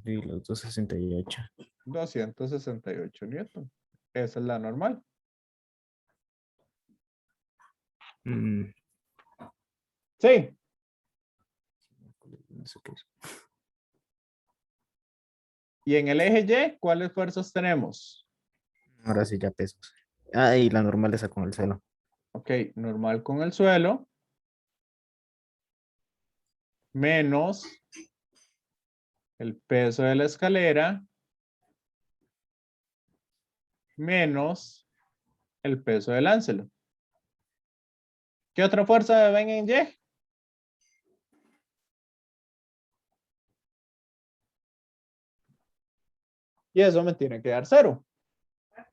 Y los 268. 268 newton. Esa es la normal. Mm, Sí. no sé qué es. Y en el eje Y, ¿cuáles fuerzas tenemos? Ahora sí, ya pesos. Y la normal esa con el celo. Ok, normal con el suelo. Menos el peso de la escalera. Menos el peso del áncelo. ¿Qué otra fuerza ven en Y? Y eso me tiene que dar 0.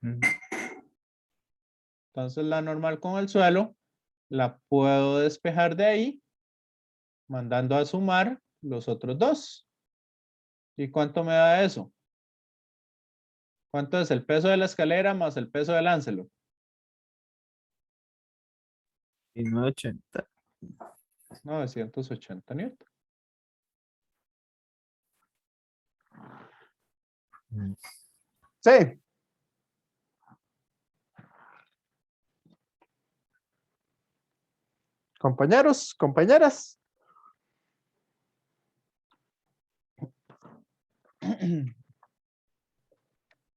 Mm, Entonces la normal con el suelo la puedo despejar de ahí mandando a sumar los otros dos. ¿Y cuánto me da eso? ¿Cuánto es el peso de la escalera más el peso del Lancelot? 1980. 980 newton. Mm. Sí. Compañeros, compañeras.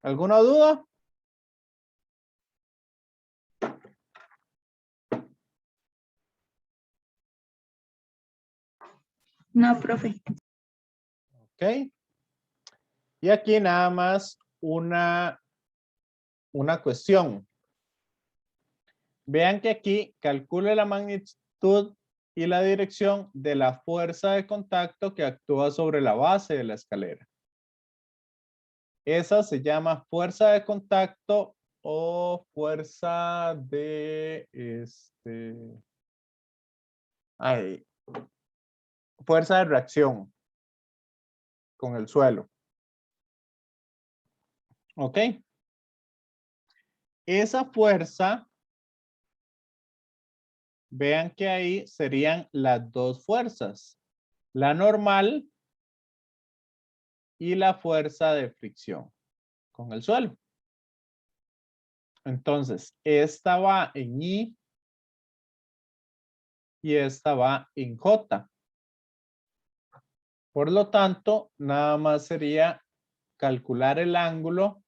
¿Alguna duda? No, profe. Ok. Y aquí nada más una cuestión. Vean que aquí calcule la magnitud y la dirección de la fuerza de contacto que actúa sobre la base de la escalera. Esa se llama fuerza de contacto o fuerza de fuerza de reacción con el suelo. ¿Ok? Esa fuerza, vean que ahí serían las dos fuerzas, la normal y la fuerza de fricción con el suelo. Entonces, esta va en I y esta va en J. Por lo tanto, nada más sería calcular el ángulo,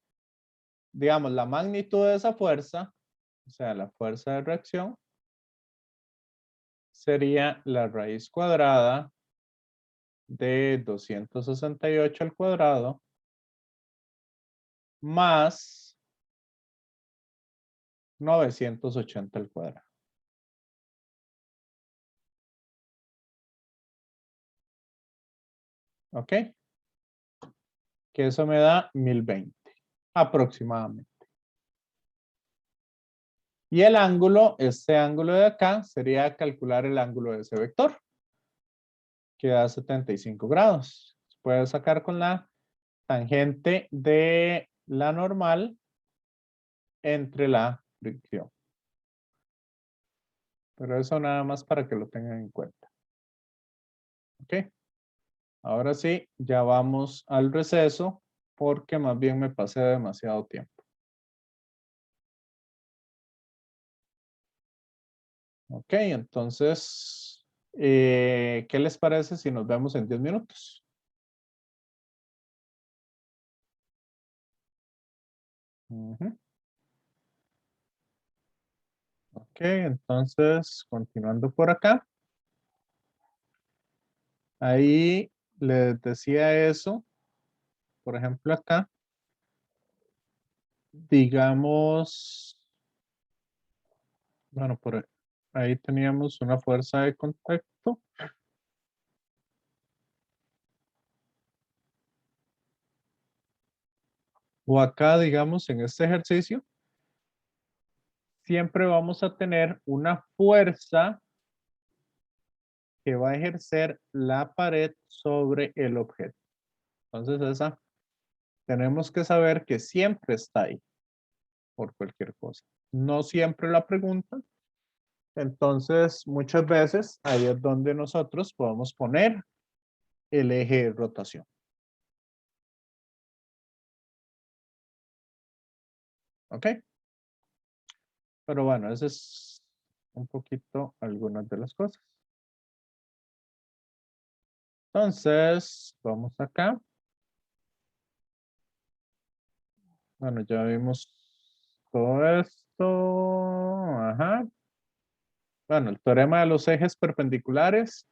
digamos, la magnitud de esa fuerza, o sea, la fuerza de reacción, sería la raíz cuadrada de 268 al cuadrado más 980 al cuadrado. ¿Ok? Que eso me da 1020 aproximadamente. Y el ángulo, este ángulo de acá, sería calcular el ángulo de ese vector, que da 75 grados. Puedes sacar con la tangente de la normal entre la fricción. Pero eso nada más para que lo tengan en cuenta. ¿Ok? Ahora sí, ya vamos al receso porque más bien me pasé demasiado tiempo. Ok, entonces, ¿qué les parece si nos vemos en 10 minutos? Ujú. Ok, entonces, continuando por acá. Ahí les decía eso. Por ejemplo, acá. Digamos, bueno, por ahí teníamos una fuerza de contacto. O acá, digamos, en este ejercicio, siempre vamos a tener una fuerza que va a ejercer la pared sobre el objeto. Entonces, esa tenemos que saber que siempre está ahí por cualquier cosa. No siempre la pregunta. Entonces, muchas veces ahí es donde nosotros podemos poner el eje de rotación. ¿Ok? Pero bueno, ese es un poquito algunas de las cosas. Entonces, vamos acá. Bueno, ya vimos todo esto. Ajá. Bueno, el teorema de los ejes perpendiculares.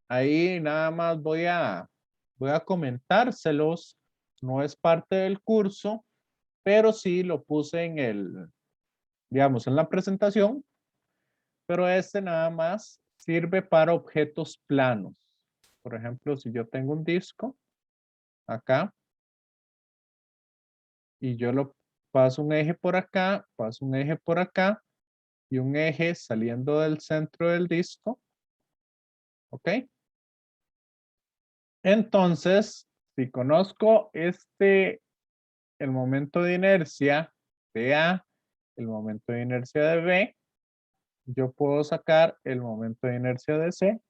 Ahí nada más voy a comentárselos. No es parte del curso, pero sí lo puse en el, digamos, en la presentación. Pero este nada más sirve para objetos planos. Por ejemplo, si yo tengo un disco acá y yo lo paso un eje por acá, paso un eje por acá y un eje saliendo del centro del disco. ¿Ok? Entonces, si conozco el momento de inercia de A, el momento de inercia de B, yo puedo sacar el momento de inercia de C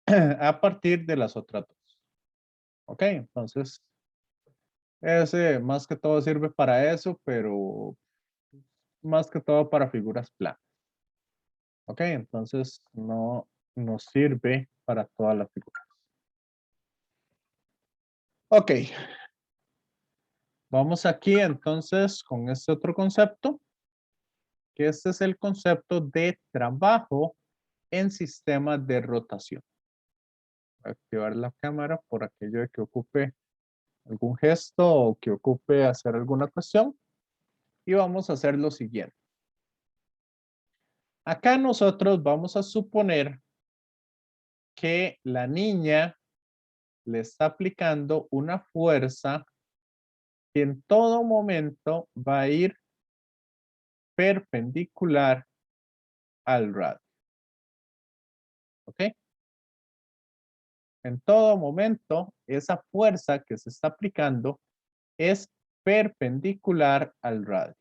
a partir de las otras dos. ¿Ok? Entonces, ese más que todo sirve para eso, pero más que todo para figuras planas. ¿Ok? Entonces, no nos sirve para todas las figuras. Ok. Vamos aquí entonces con este otro concepto, que este es el concepto de trabajo en sistemas de rotación. Voy a activar la cámara por aquello de que ocupe algún gesto o que ocupe hacer alguna cuestión. Y vamos a hacer lo siguiente. Acá nosotros vamos a suponer que la niña le está aplicando una fuerza que en todo momento va a ir perpendicular al radio. ¿Ok? En todo momento, esa fuerza que se está aplicando es perpendicular al radio.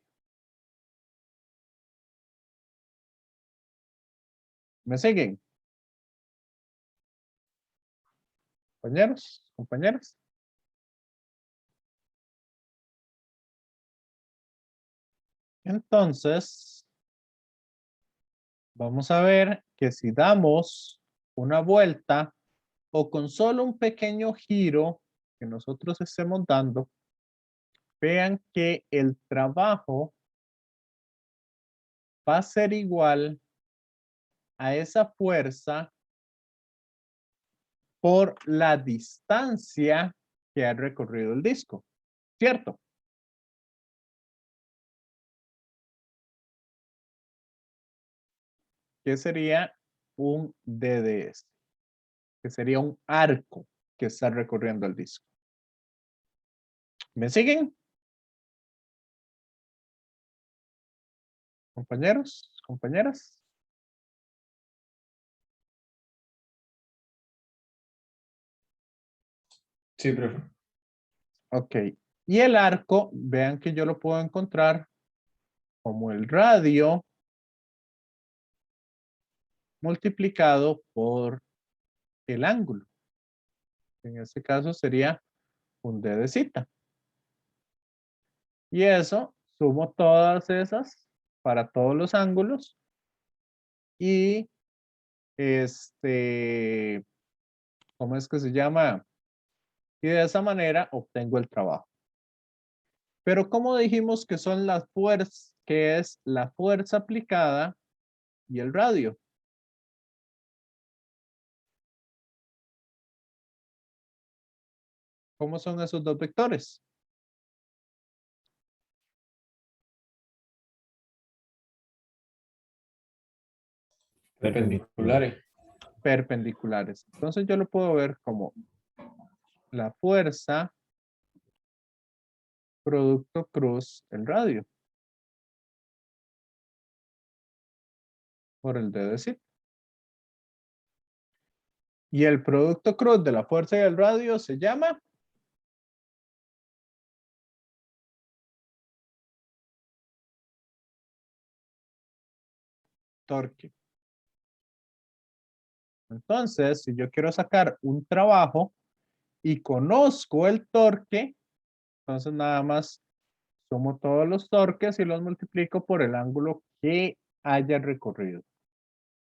¿Me siguen? Compañeros, compañeras. Entonces, vamos a ver que si damos una vuelta o con solo un pequeño giro que nosotros estemos dando, vean que el trabajo va a ser igual a esa fuerza por la distancia que ha recorrido el disco, ¿cierto? ¿Qué sería un DDS? Que sería un arco que está recorriendo el disco. ¿Me siguen? Compañeros, compañeras. Sí, profe. Ok. Y el arco, vean que yo lo puedo encontrar como el radio multiplicado por el ángulo. En este caso sería un D de cita. Y eso, sumo todas esas para todos los ángulos. Y ¿cómo es que se llama? Y de esa manera obtengo el trabajo. Pero ¿cómo dijimos que son las fuerzas, que es la fuerza aplicada y el radio? ¿Cómo son esos dos vectores? Perpendiculares. Perpendiculares. Entonces yo lo puedo ver como la fuerza producto cruz el radio por el D de cita. Y el producto cruz de la fuerza y el radio se llama torque. Entonces, si yo quiero sacar un trabajo y conozco el torque, entonces nada más sumo todos los torques y los multiplico por el ángulo que haya recorrido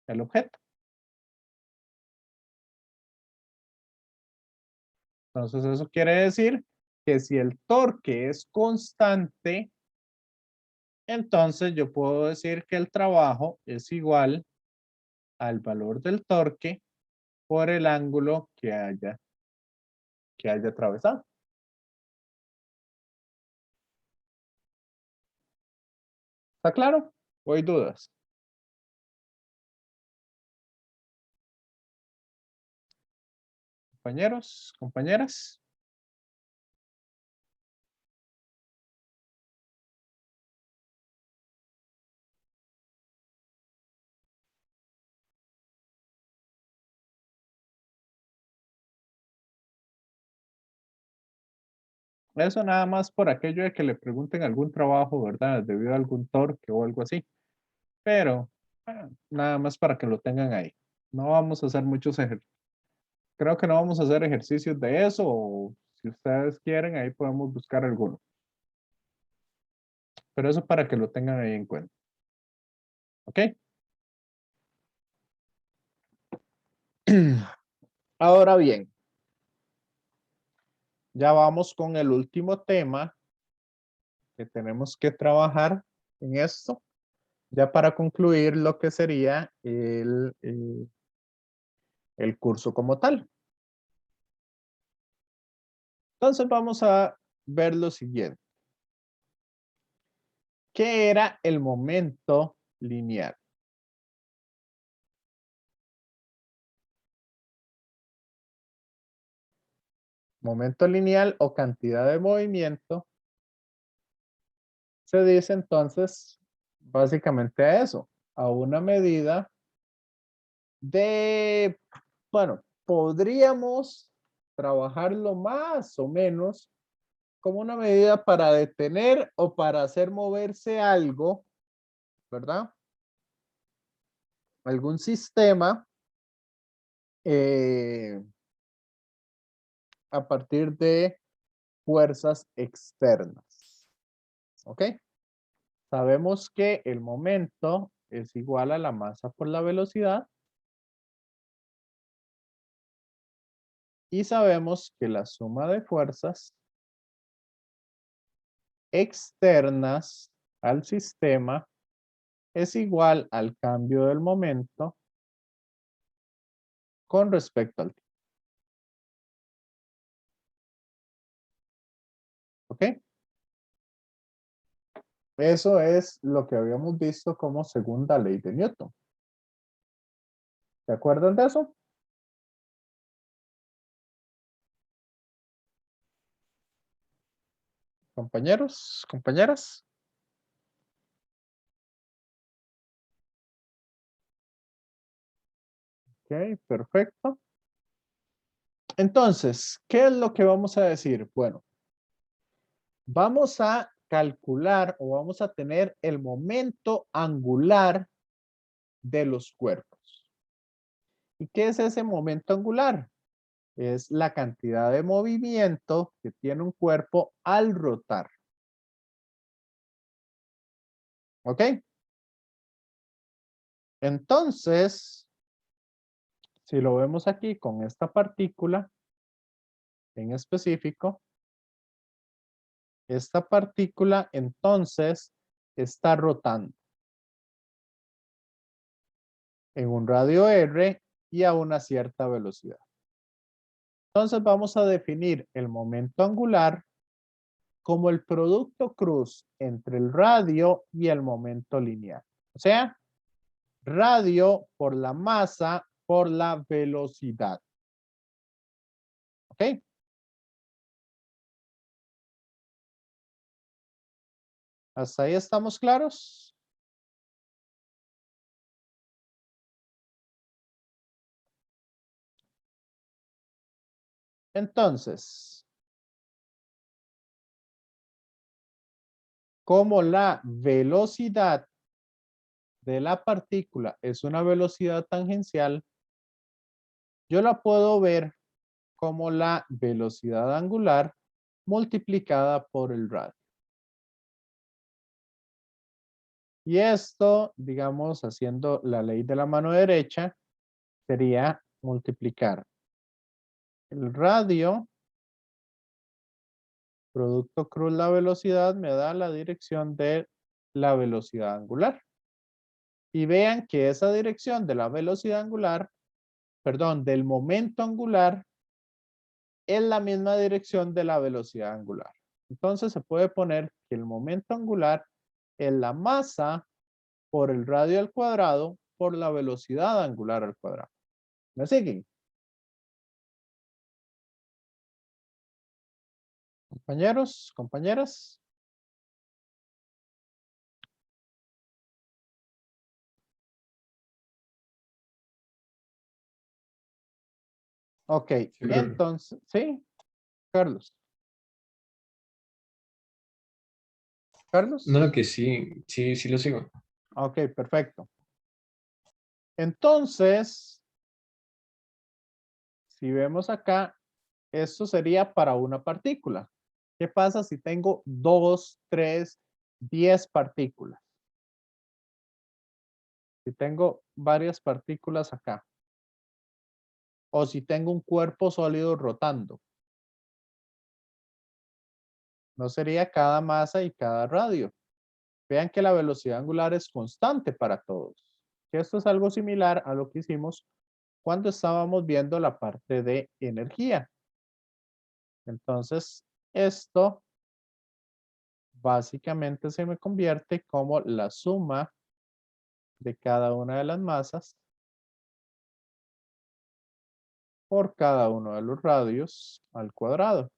el objeto. Entonces eso quiere decir que si el torque es constante, entonces yo puedo decir que el trabajo es igual al valor del torque por el ángulo que haya atravesado. ¿Está claro? ¿O hay dudas? Compañeros, compañeras. Eso nada más por aquello de que le pregunten algún trabajo, ¿verdad? Debido a algún torque o algo así. Pero nada más para que lo tengan ahí. No vamos a hacer muchos ejercicios. Creo que no vamos a hacer ejercicios de eso, o si ustedes quieren, ahí podemos buscar alguno. Pero eso para que lo tengan ahí en cuenta. ¿Ok? Ahora bien, ya vamos con el último tema que tenemos que trabajar en esto, ya para concluir lo que sería el curso como tal. Entonces vamos a ver lo siguiente. ¿Qué era el momento lineal? Momento lineal o cantidad de movimiento se dice entonces básicamente a eso, a una medida de, bueno, podríamos trabajarlo más o menos como una medida para detener o para hacer moverse algo, ¿verdad? Algún sistema a partir de fuerzas externas. ¿Ok? Sabemos que el momento es igual a la masa por la velocidad. Y sabemos que la suma de fuerzas externas al sistema es igual al cambio del momento con respecto al tiempo. ¿Ok? Eso es lo que habíamos visto como segunda ley de Newton. ¿Se acuerdan de eso? Compañeros, compañeras. Ok, perfecto. Entonces, ¿qué es lo que vamos a decir? Bueno, vamos a calcular o vamos a tener el momento angular de los cuerpos. ¿Y qué es ese momento angular? Es la cantidad de movimiento que tiene un cuerpo al rotar. ¿Ok? Entonces, si lo vemos aquí con esta partícula en específico, esta partícula entonces está rotando en un radio R y a una cierta velocidad. Entonces vamos a definir el momento angular como el producto cruz entre el radio y el momento lineal. O sea, radio por la masa por la velocidad. ¿Ok? ¿Hasta ahí estamos claros? Entonces, como la velocidad de la partícula es una velocidad tangencial, yo la puedo ver como la velocidad angular multiplicada por el radio. Y esto, digamos, haciendo la ley de la mano derecha, sería multiplicar el radio, producto cruz la velocidad, me da la dirección de la velocidad angular. Y vean que esa dirección de la velocidad angular, perdón, del momento angular, es la misma dirección de la velocidad angular. Entonces se puede poner que el momento angular es la masa por el radio al cuadrado por la velocidad angular al cuadrado. ¿Me siguen? Compañeros, compañeras. Ok, Sí, profe. entonces, ¿sí? Carlos. Carlos. No, que sí, sí, sí lo sigo. Ok, perfecto. Entonces, si vemos acá, esto sería para una partícula. ¿Qué pasa si tengo 2, 3, 10 partículas? Si tengo varias partículas acá. O si tengo un cuerpo sólido rotando. No sería cada masa y cada radio. Vean que la velocidad angular es constante para todos. Que esto es algo similar a lo que hicimos cuando estábamos viendo la parte de energía. Entonces, esto básicamente se me convierte como la suma de cada una de las masas por cada uno de los radios al cuadrado.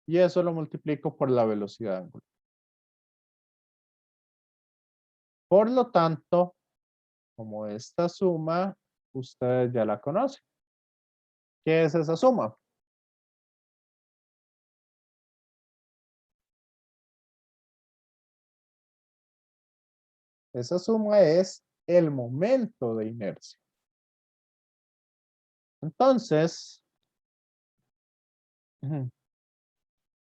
Y eso lo multiplico por la velocidad angular. Por lo tanto, como esta suma, ustedes ya la conocen. ¿Qué es esa suma? Esa suma es el momento de inercia. Entonces,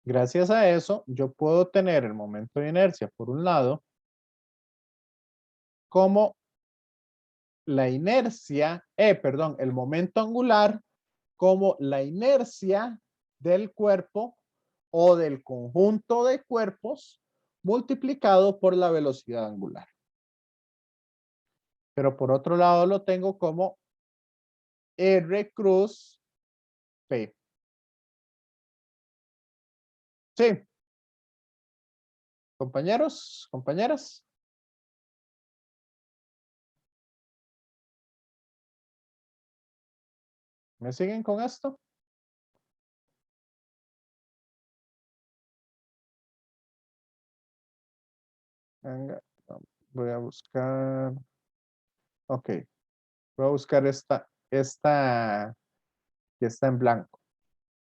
gracias a eso, yo puedo tener el momento de inercia por un lado, como la inercia, perdón, el momento angular, como la inercia del cuerpo o del conjunto de cuerpos multiplicado por la velocidad angular. Pero por otro lado lo tengo como R cruz P. Sí. Compañeros, compañeras. ¿Me siguen con esto? Venga, voy a buscar. Ok, voy a buscar esta que está en blanco.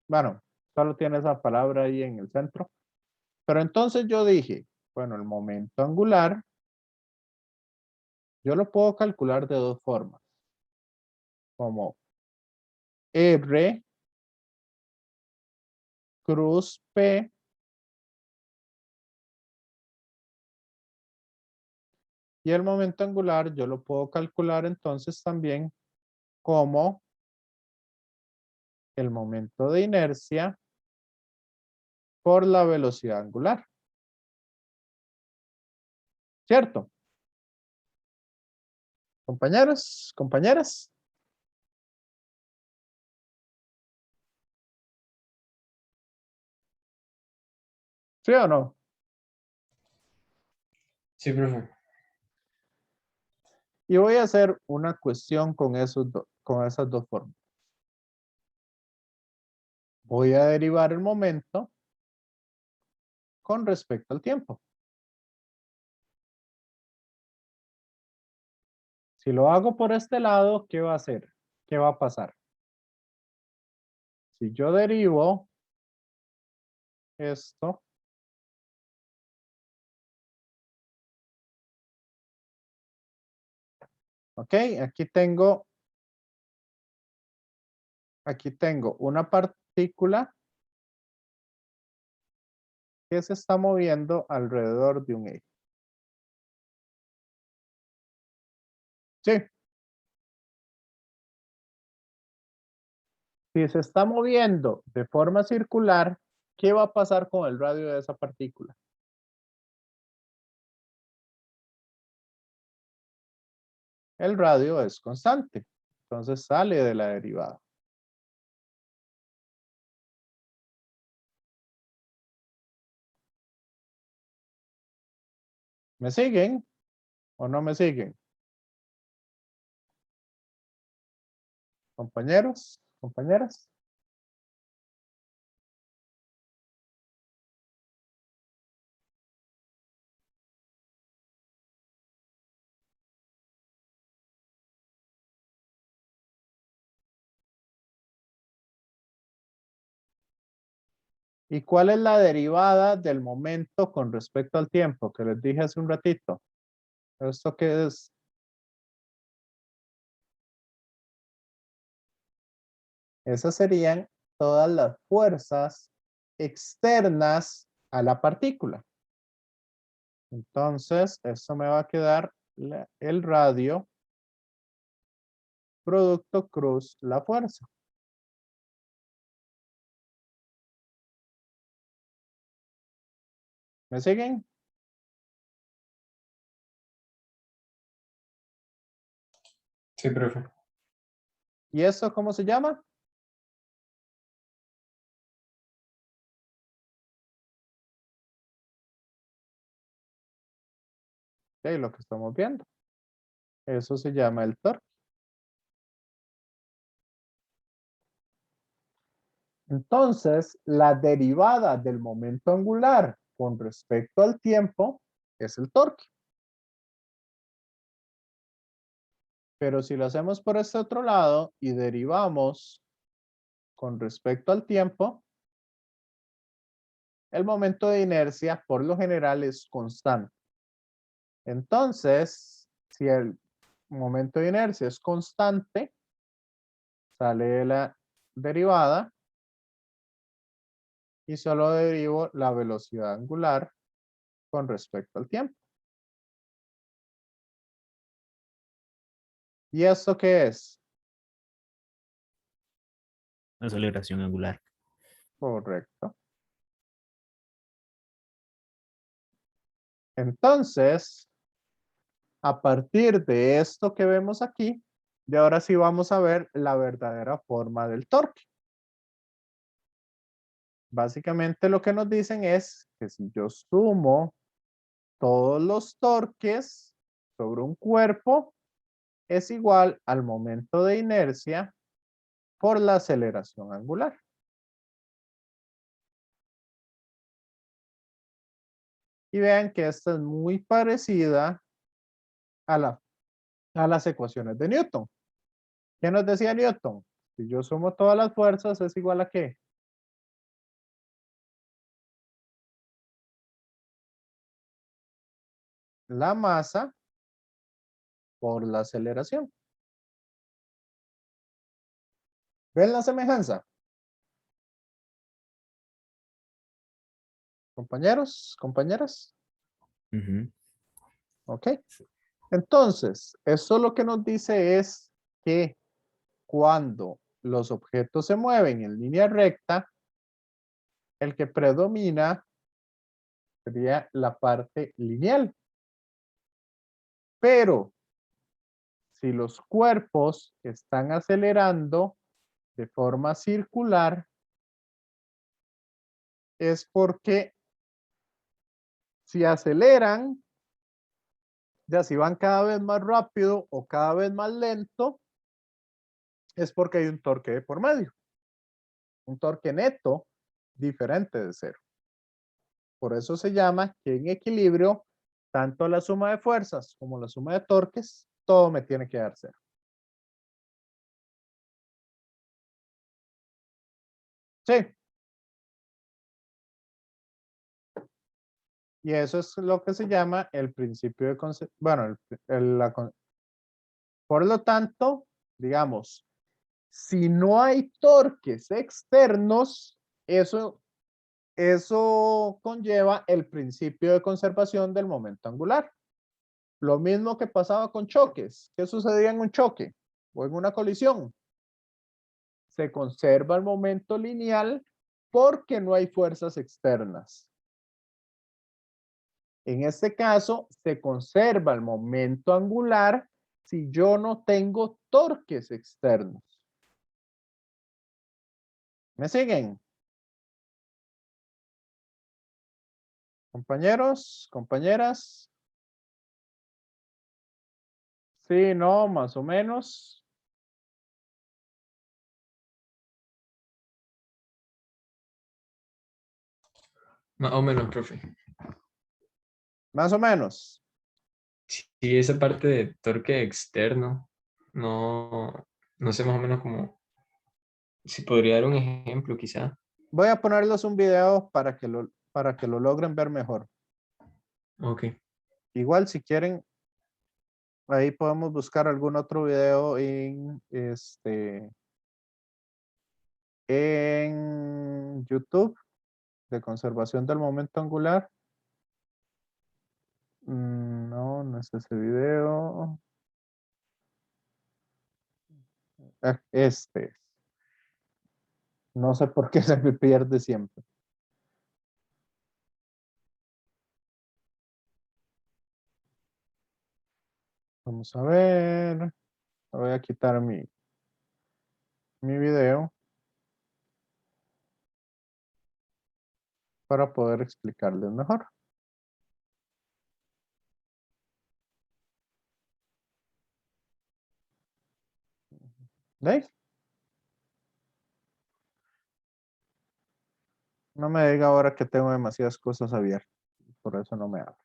Bueno, solo tiene esa palabra ahí en el centro. Pero entonces yo dije, bueno, el momento angular, yo lo puedo calcular de dos formas. Como R cruz P y el momento angular yo lo puedo calcular entonces también como el momento de inercia por la velocidad angular. ¿Cierto? Compañeros, compañeras. ¿Sí o no? Sí, profe. Y voy a hacer una cuestión con con esas dos formas. Voy a derivar el momento con respecto al tiempo. Si lo hago por este lado, ¿qué va a hacer? ¿Qué va a pasar? Si yo derivo esto, ok, aquí tengo una partícula que se está moviendo alrededor de un eje. Sí. Si se está moviendo de forma circular, ¿qué va a pasar con el radio de esa partícula? El radio es constante, entonces sale de la derivada. ¿Me siguen o no me siguen? Compañeros, compañeras. ¿Y cuál es la derivada del momento con respecto al tiempo? Que les dije hace un ratito. ¿Esto qué es? Esas serían todas las fuerzas externas a la partícula. Entonces, esto me va a quedar el radio producto cruz la fuerza. ¿Me siguen? Sí, profe. ¿Y esto cómo se llama? Ok, lo que estamos viendo. Eso se llama el torque. Entonces, la derivada del momento angular con respecto al tiempo es el torque. Pero si lo hacemos por este otro lado y derivamos con respecto al tiempo, el momento de inercia por lo general es constante. Entonces, si el momento de inercia es constante, sale la derivada y solo derivo la velocidad angular con respecto al tiempo. ¿Y esto qué es? Aceleración angular. Correcto. Entonces, a partir de esto que vemos aquí, de ahora sí vamos a ver la verdadera forma del torque. Básicamente lo que nos dicen es que si yo sumo todos los torques sobre un cuerpo, es igual al momento de inercia por la aceleración angular. Y vean que esta es muy parecida a las ecuaciones de Newton. ¿Qué nos decía Newton? Si yo sumo todas las fuerzas, ¿es igual a qué? La masa por la aceleración. ¿Ven la semejanza? Compañeros, compañeras. Ujú. ¿Ok? Entonces, eso lo que nos dice es que cuando los objetos se mueven en línea recta, el que predomina sería la parte lineal. Pero si los cuerpos están acelerando de forma circular, es porque si aceleran, ya si van cada vez más rápido o cada vez más lento, es porque hay un torque de por medio. Un torque neto diferente de cero. Por eso se llama que en equilibrio, tanto la suma de fuerzas como la suma de torques, todo me tiene que dar cero. Sí. Y eso es lo que se llama el principio de bueno, por lo tanto, digamos, si no hay torques externos, eso conlleva el principio de conservación del momento angular. Lo mismo que pasaba con choques. ¿Qué sucedía en un choque o en una colisión? Se conserva el momento lineal porque no hay fuerzas externas. En este caso, se conserva el momento angular si yo no tengo torques externos. ¿Me siguen? Compañeros, compañeras. Sí, no, más o menos. Más o menos, profe. Más o menos. Sí, esa parte de torque externo, no sé más o menos como, si podría dar un ejemplo quizá. Voy a ponerles un video para que lo logren ver mejor. Ok. Igual si quieren, ahí podemos buscar algún otro video en YouTube de conservación del momento angular. No, no es ese video. Este. No sé por qué se me pierde siempre. Vamos a ver. Voy a quitar mi video para poder explicarles mejor. ¿Veis? No me diga ahora que tengo demasiadas cosas abiertas. Por eso no me habla.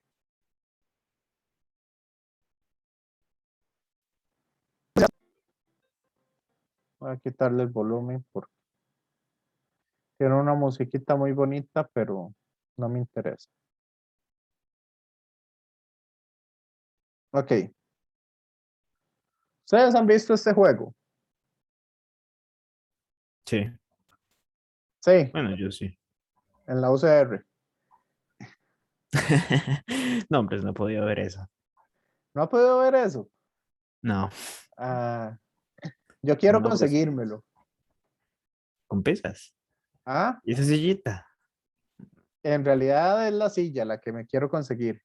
Voy a quitarle el volumen porque tiene una musiquita muy bonita, pero no me interesa. Ok. ¿Ustedes han visto este juego? Sí. Sí, Bueno, yo sí. en la UCR. No, hombre, no podía ver eso. ¿No ha podido ver eso? No, Ah, yo quiero no, pero conseguírmelo. con pesas. Ah, Y esa sillita. en realidad es la silla la que me quiero conseguir.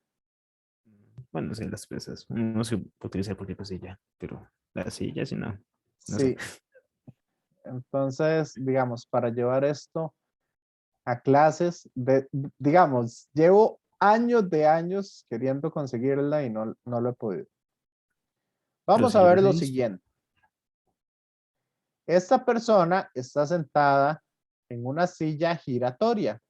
Bueno, sí, las pesas. No se puede utilizar cualquier silla, pero la silla, si no, no sé. Sí. Entonces, digamos, para llevar esto a clases, digamos, llevo años de años queriendo conseguirla y no lo he podido. Pero Vamos si a yo ver las he lo visto. siguiente. Esta persona está sentada en una silla giratoria.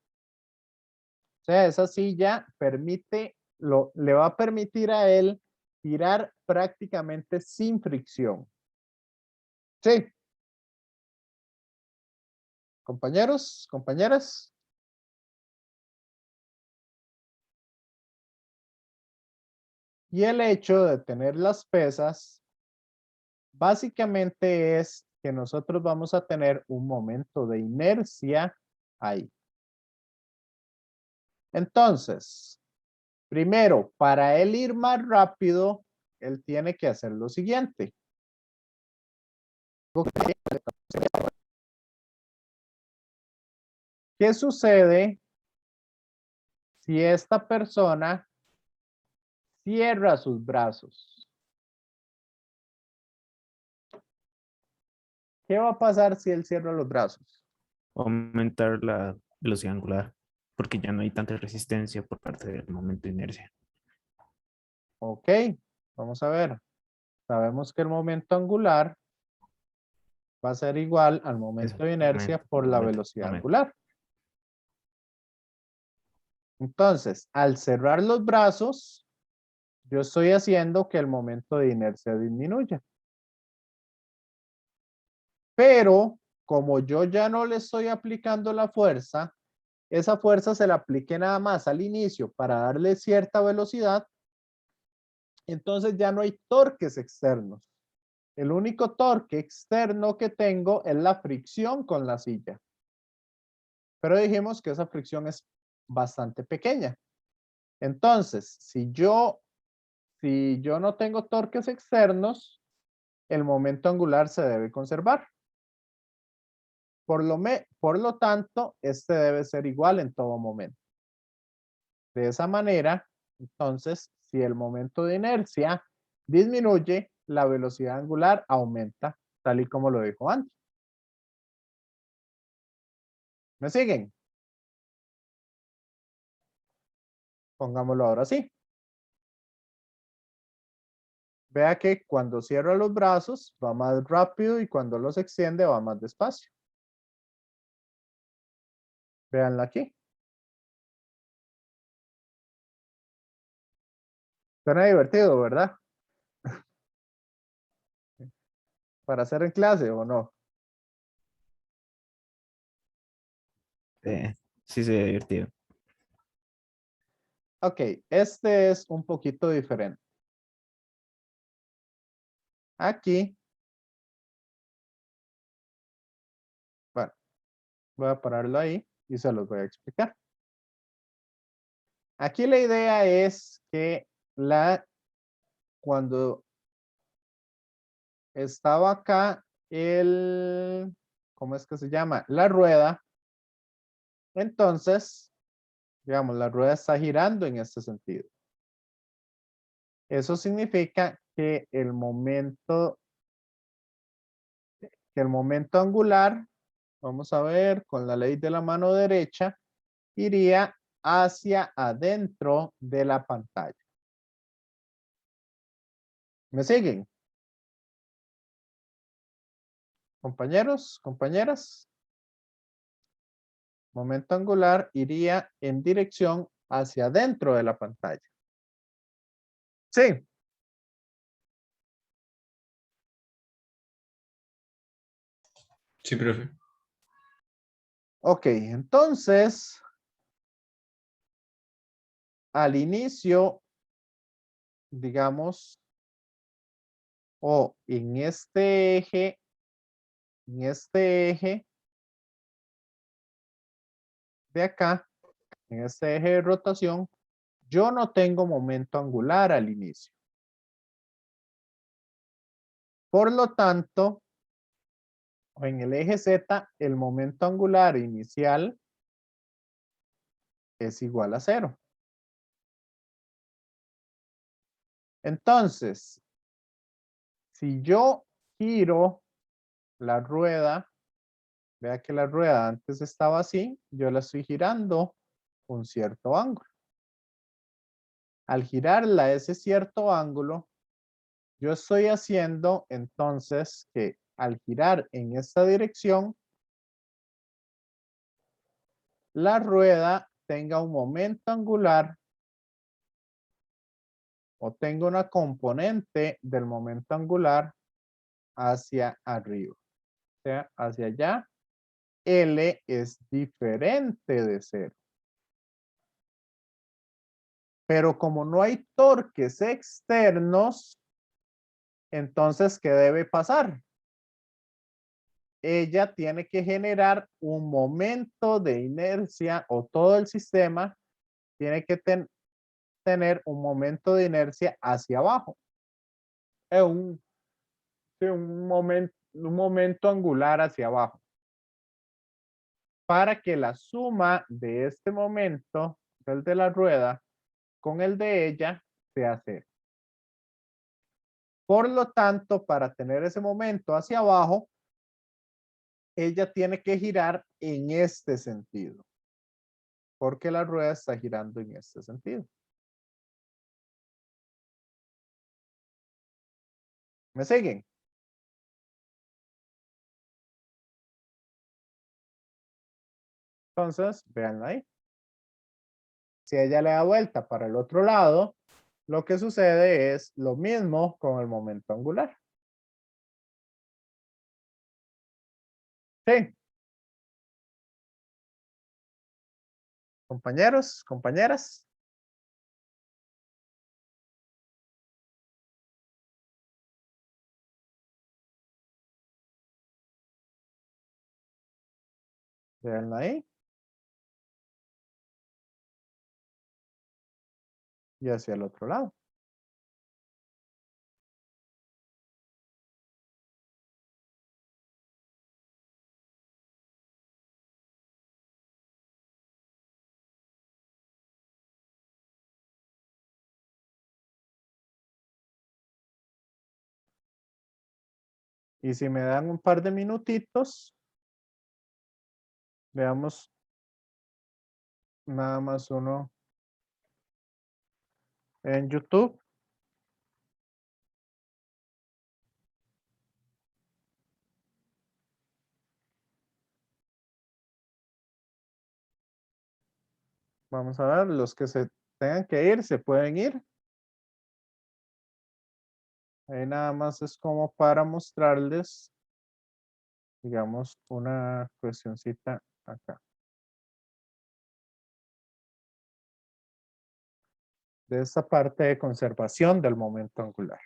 O sea, esa silla le va a permitir a él girar prácticamente sin fricción. Sí. Compañeros, compañeras. Y el hecho de tener las pesas, básicamente es que nosotros vamos a tener un momento de inercia ahí. Entonces, primero, para él ir más rápido, él tiene que hacer lo siguiente. ¿Qué sucede si esta persona cierra sus brazos? ¿Qué va a pasar si él cierra los brazos? Aumentar la velocidad angular, porque ya no hay tanta resistencia por parte del momento de inercia. Ok, vamos a ver. Sabemos que el momento angular va a ser igual al momento de inercia Exactamente, por la velocidad momento. angular. Entonces, al cerrar los brazos, yo estoy haciendo que el momento de inercia disminuya. Pero como yo ya no le estoy aplicando la fuerza, esa fuerza se la apliqué nada más al inicio para darle cierta velocidad, entonces ya no hay torques externos. El único torque externo que tengo es la fricción con la silla. Pero dijimos que esa fricción es bastante pequeña. Entonces, si yo no tengo torques externos, el momento angular se debe conservar. Por lo tanto, este debe ser igual en todo momento. De esa manera, entonces, si el momento de inercia disminuye, la velocidad angular aumenta, tal y como lo dijo antes. ¿Me siguen? Pongámoslo ahora sí. Vea que cuando cierra los brazos va más rápido y cuando los extiende va más despacio. Véanla aquí. Suena divertido, ¿verdad? Para hacer en clase o no. Sí, se ve divertido. Ok, este es un poquito diferente. Aquí, bueno, voy a pararlo ahí y se los voy a explicar. Aquí la idea es que cuando estaba acá ¿cómo es que se llama? La rueda. Entonces, digamos, la rueda está girando en este sentido. Eso significa que el momento angular, vamos a ver, con la ley de la mano derecha, iría hacia adentro de la pantalla. ¿Me siguen? Compañeros, compañeras. Momento angular iría en dirección hacia adentro de la pantalla. Sí. Sí, profe. Ok, entonces, al inicio, digamos, o en este eje de acá, en este eje de rotación, yo no tengo momento angular al inicio. Por lo tanto, en el eje Z, el momento angular inicial es igual a 0. Entonces, si yo giro la rueda, vea que la rueda antes estaba así, yo la estoy girando un cierto ángulo. Al girarla a ese cierto ángulo, yo estoy haciendo entonces que al girar en esta dirección, la rueda tenga un momento angular o tenga una componente del momento angular hacia arriba, o sea, hacia allá. L es diferente de 0. Pero como no hay torques externos, entonces, ¿qué debe pasar? Ella tiene que generar un momento de inercia o todo el sistema tiene que tener un momento de inercia hacia abajo. Es un momento angular hacia abajo. Para que la suma de este momento, el de la rueda, con el de ella, sea 0. Por lo tanto, para tener ese momento hacia abajo, ella tiene que girar en este sentido. Porque la rueda está girando en este sentido. ¿Me siguen? Entonces, vean ahí. Si ella le da vuelta para el otro lado, lo que sucede es lo mismo con el momento angular. Sí. Compañeros, compañeras. Vean ahí. Y hacia el otro lado. Y si me dan un par de minutitos, veamos nada más uno en YouTube. Vamos a ver, los que se tengan que ir, se pueden ir. Ahí nada más es como para mostrarles, digamos, una cuestioncita acá. de esta parte de conservación del momento angular.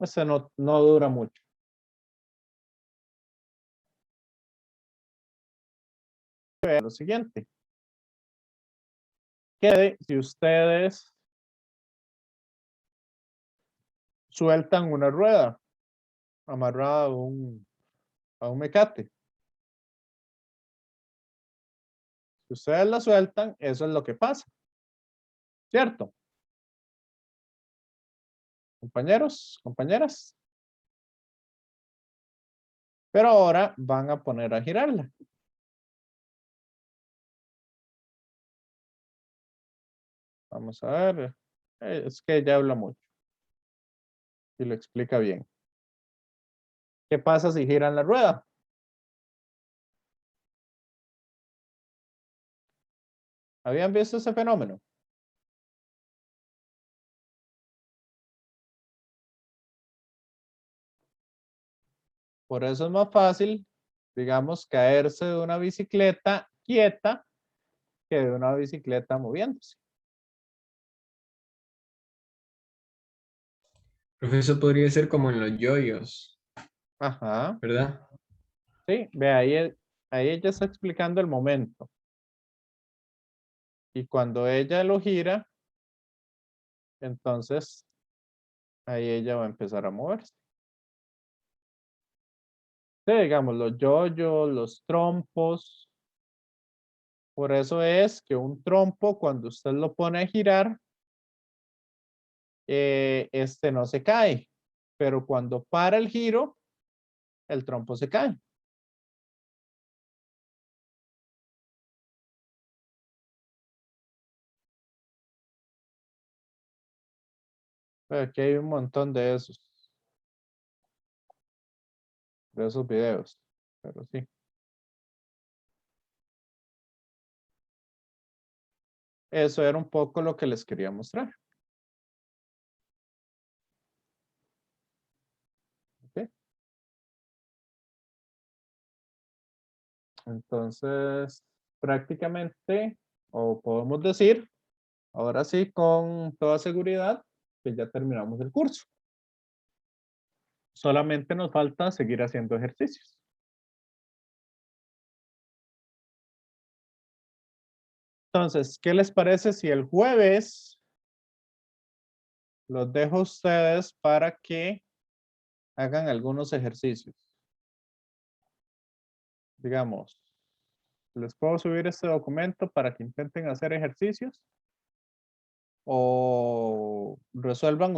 Este no dura mucho. Lo siguiente. Que si ustedes sueltan una rueda amarrada a un mecate. Si ustedes la sueltan, eso es lo que pasa. ¿Cierto? Compañeros, compañeras. Pero ahora van a poner a girarla. Vamos a ver. Es que ya habla mucho. Y lo explica bien. ¿Qué pasa si giran la rueda? ¿Habían visto ese fenómeno? Por eso es más fácil, digamos, caerse de una bicicleta quieta que de una bicicleta moviéndose. Profesor, podría ser como en los yoyos, Ajá. ¿verdad? Sí, ve ahí ella está explicando el momento. Y cuando ella lo gira, entonces ahí ella va a empezar a moverse. Sí, digamos, los yoyos, los trompos. Por eso es que un trompo, cuando usted lo pone a girar, este no se cae. Pero cuando para el giro, el trompo se cae. Aquí hay un montón de esos videos. Pero sí. Eso era un poco lo que les quería mostrar. ¿Ok? Entonces, prácticamente, o podemos decir, ahora sí, con toda seguridad, que ya terminamos el curso. Solamente nos falta seguir haciendo ejercicios. Entonces, ¿qué les parece si el jueves los dejo a ustedes para que hagan algunos ejercicios? Digamos, les puedo subir este documento para que intenten hacer ejercicios o resuelvan,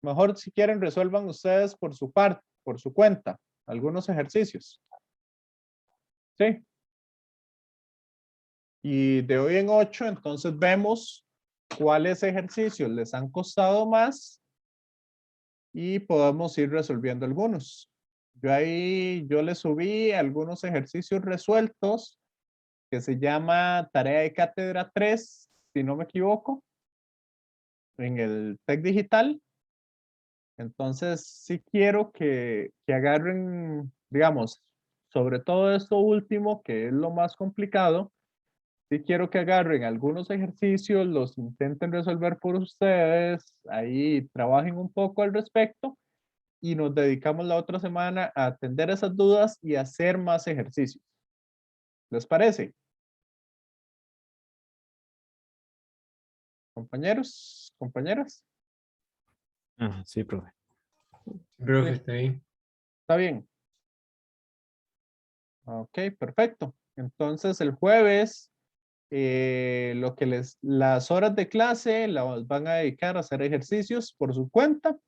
mejor si quieren resuelvan ustedes por su parte, por su cuenta, algunos ejercicios. ¿Sí? Y de hoy en 8, entonces vemos cuáles ejercicios les han costado más y podemos ir resolviendo algunos. Yo les subí algunos ejercicios resueltos que se llama Tarea de Cátedra 3, si no me equivoco, en el TEC Digital. Entonces, sí quiero que agarren, digamos, sobre todo esto último, que es lo más complicado, sí quiero que agarren algunos ejercicios, los intenten resolver por ustedes, ahí trabajen un poco al respecto y nos dedicamos la otra semana a atender esas dudas y hacer más ejercicios. ¿Les parece? Compañeros, compañeras. Sí, profe. Profe, Sí, está ahí. está bien. Ok, perfecto. Entonces el jueves, las horas de clase las van a dedicar a hacer ejercicios por su cuenta.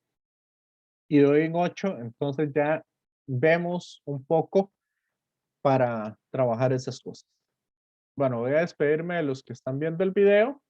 Y de hoy en 8, entonces ya vemos un poco para trabajar esas cosas. Bueno, voy a despedirme de los que están viendo el video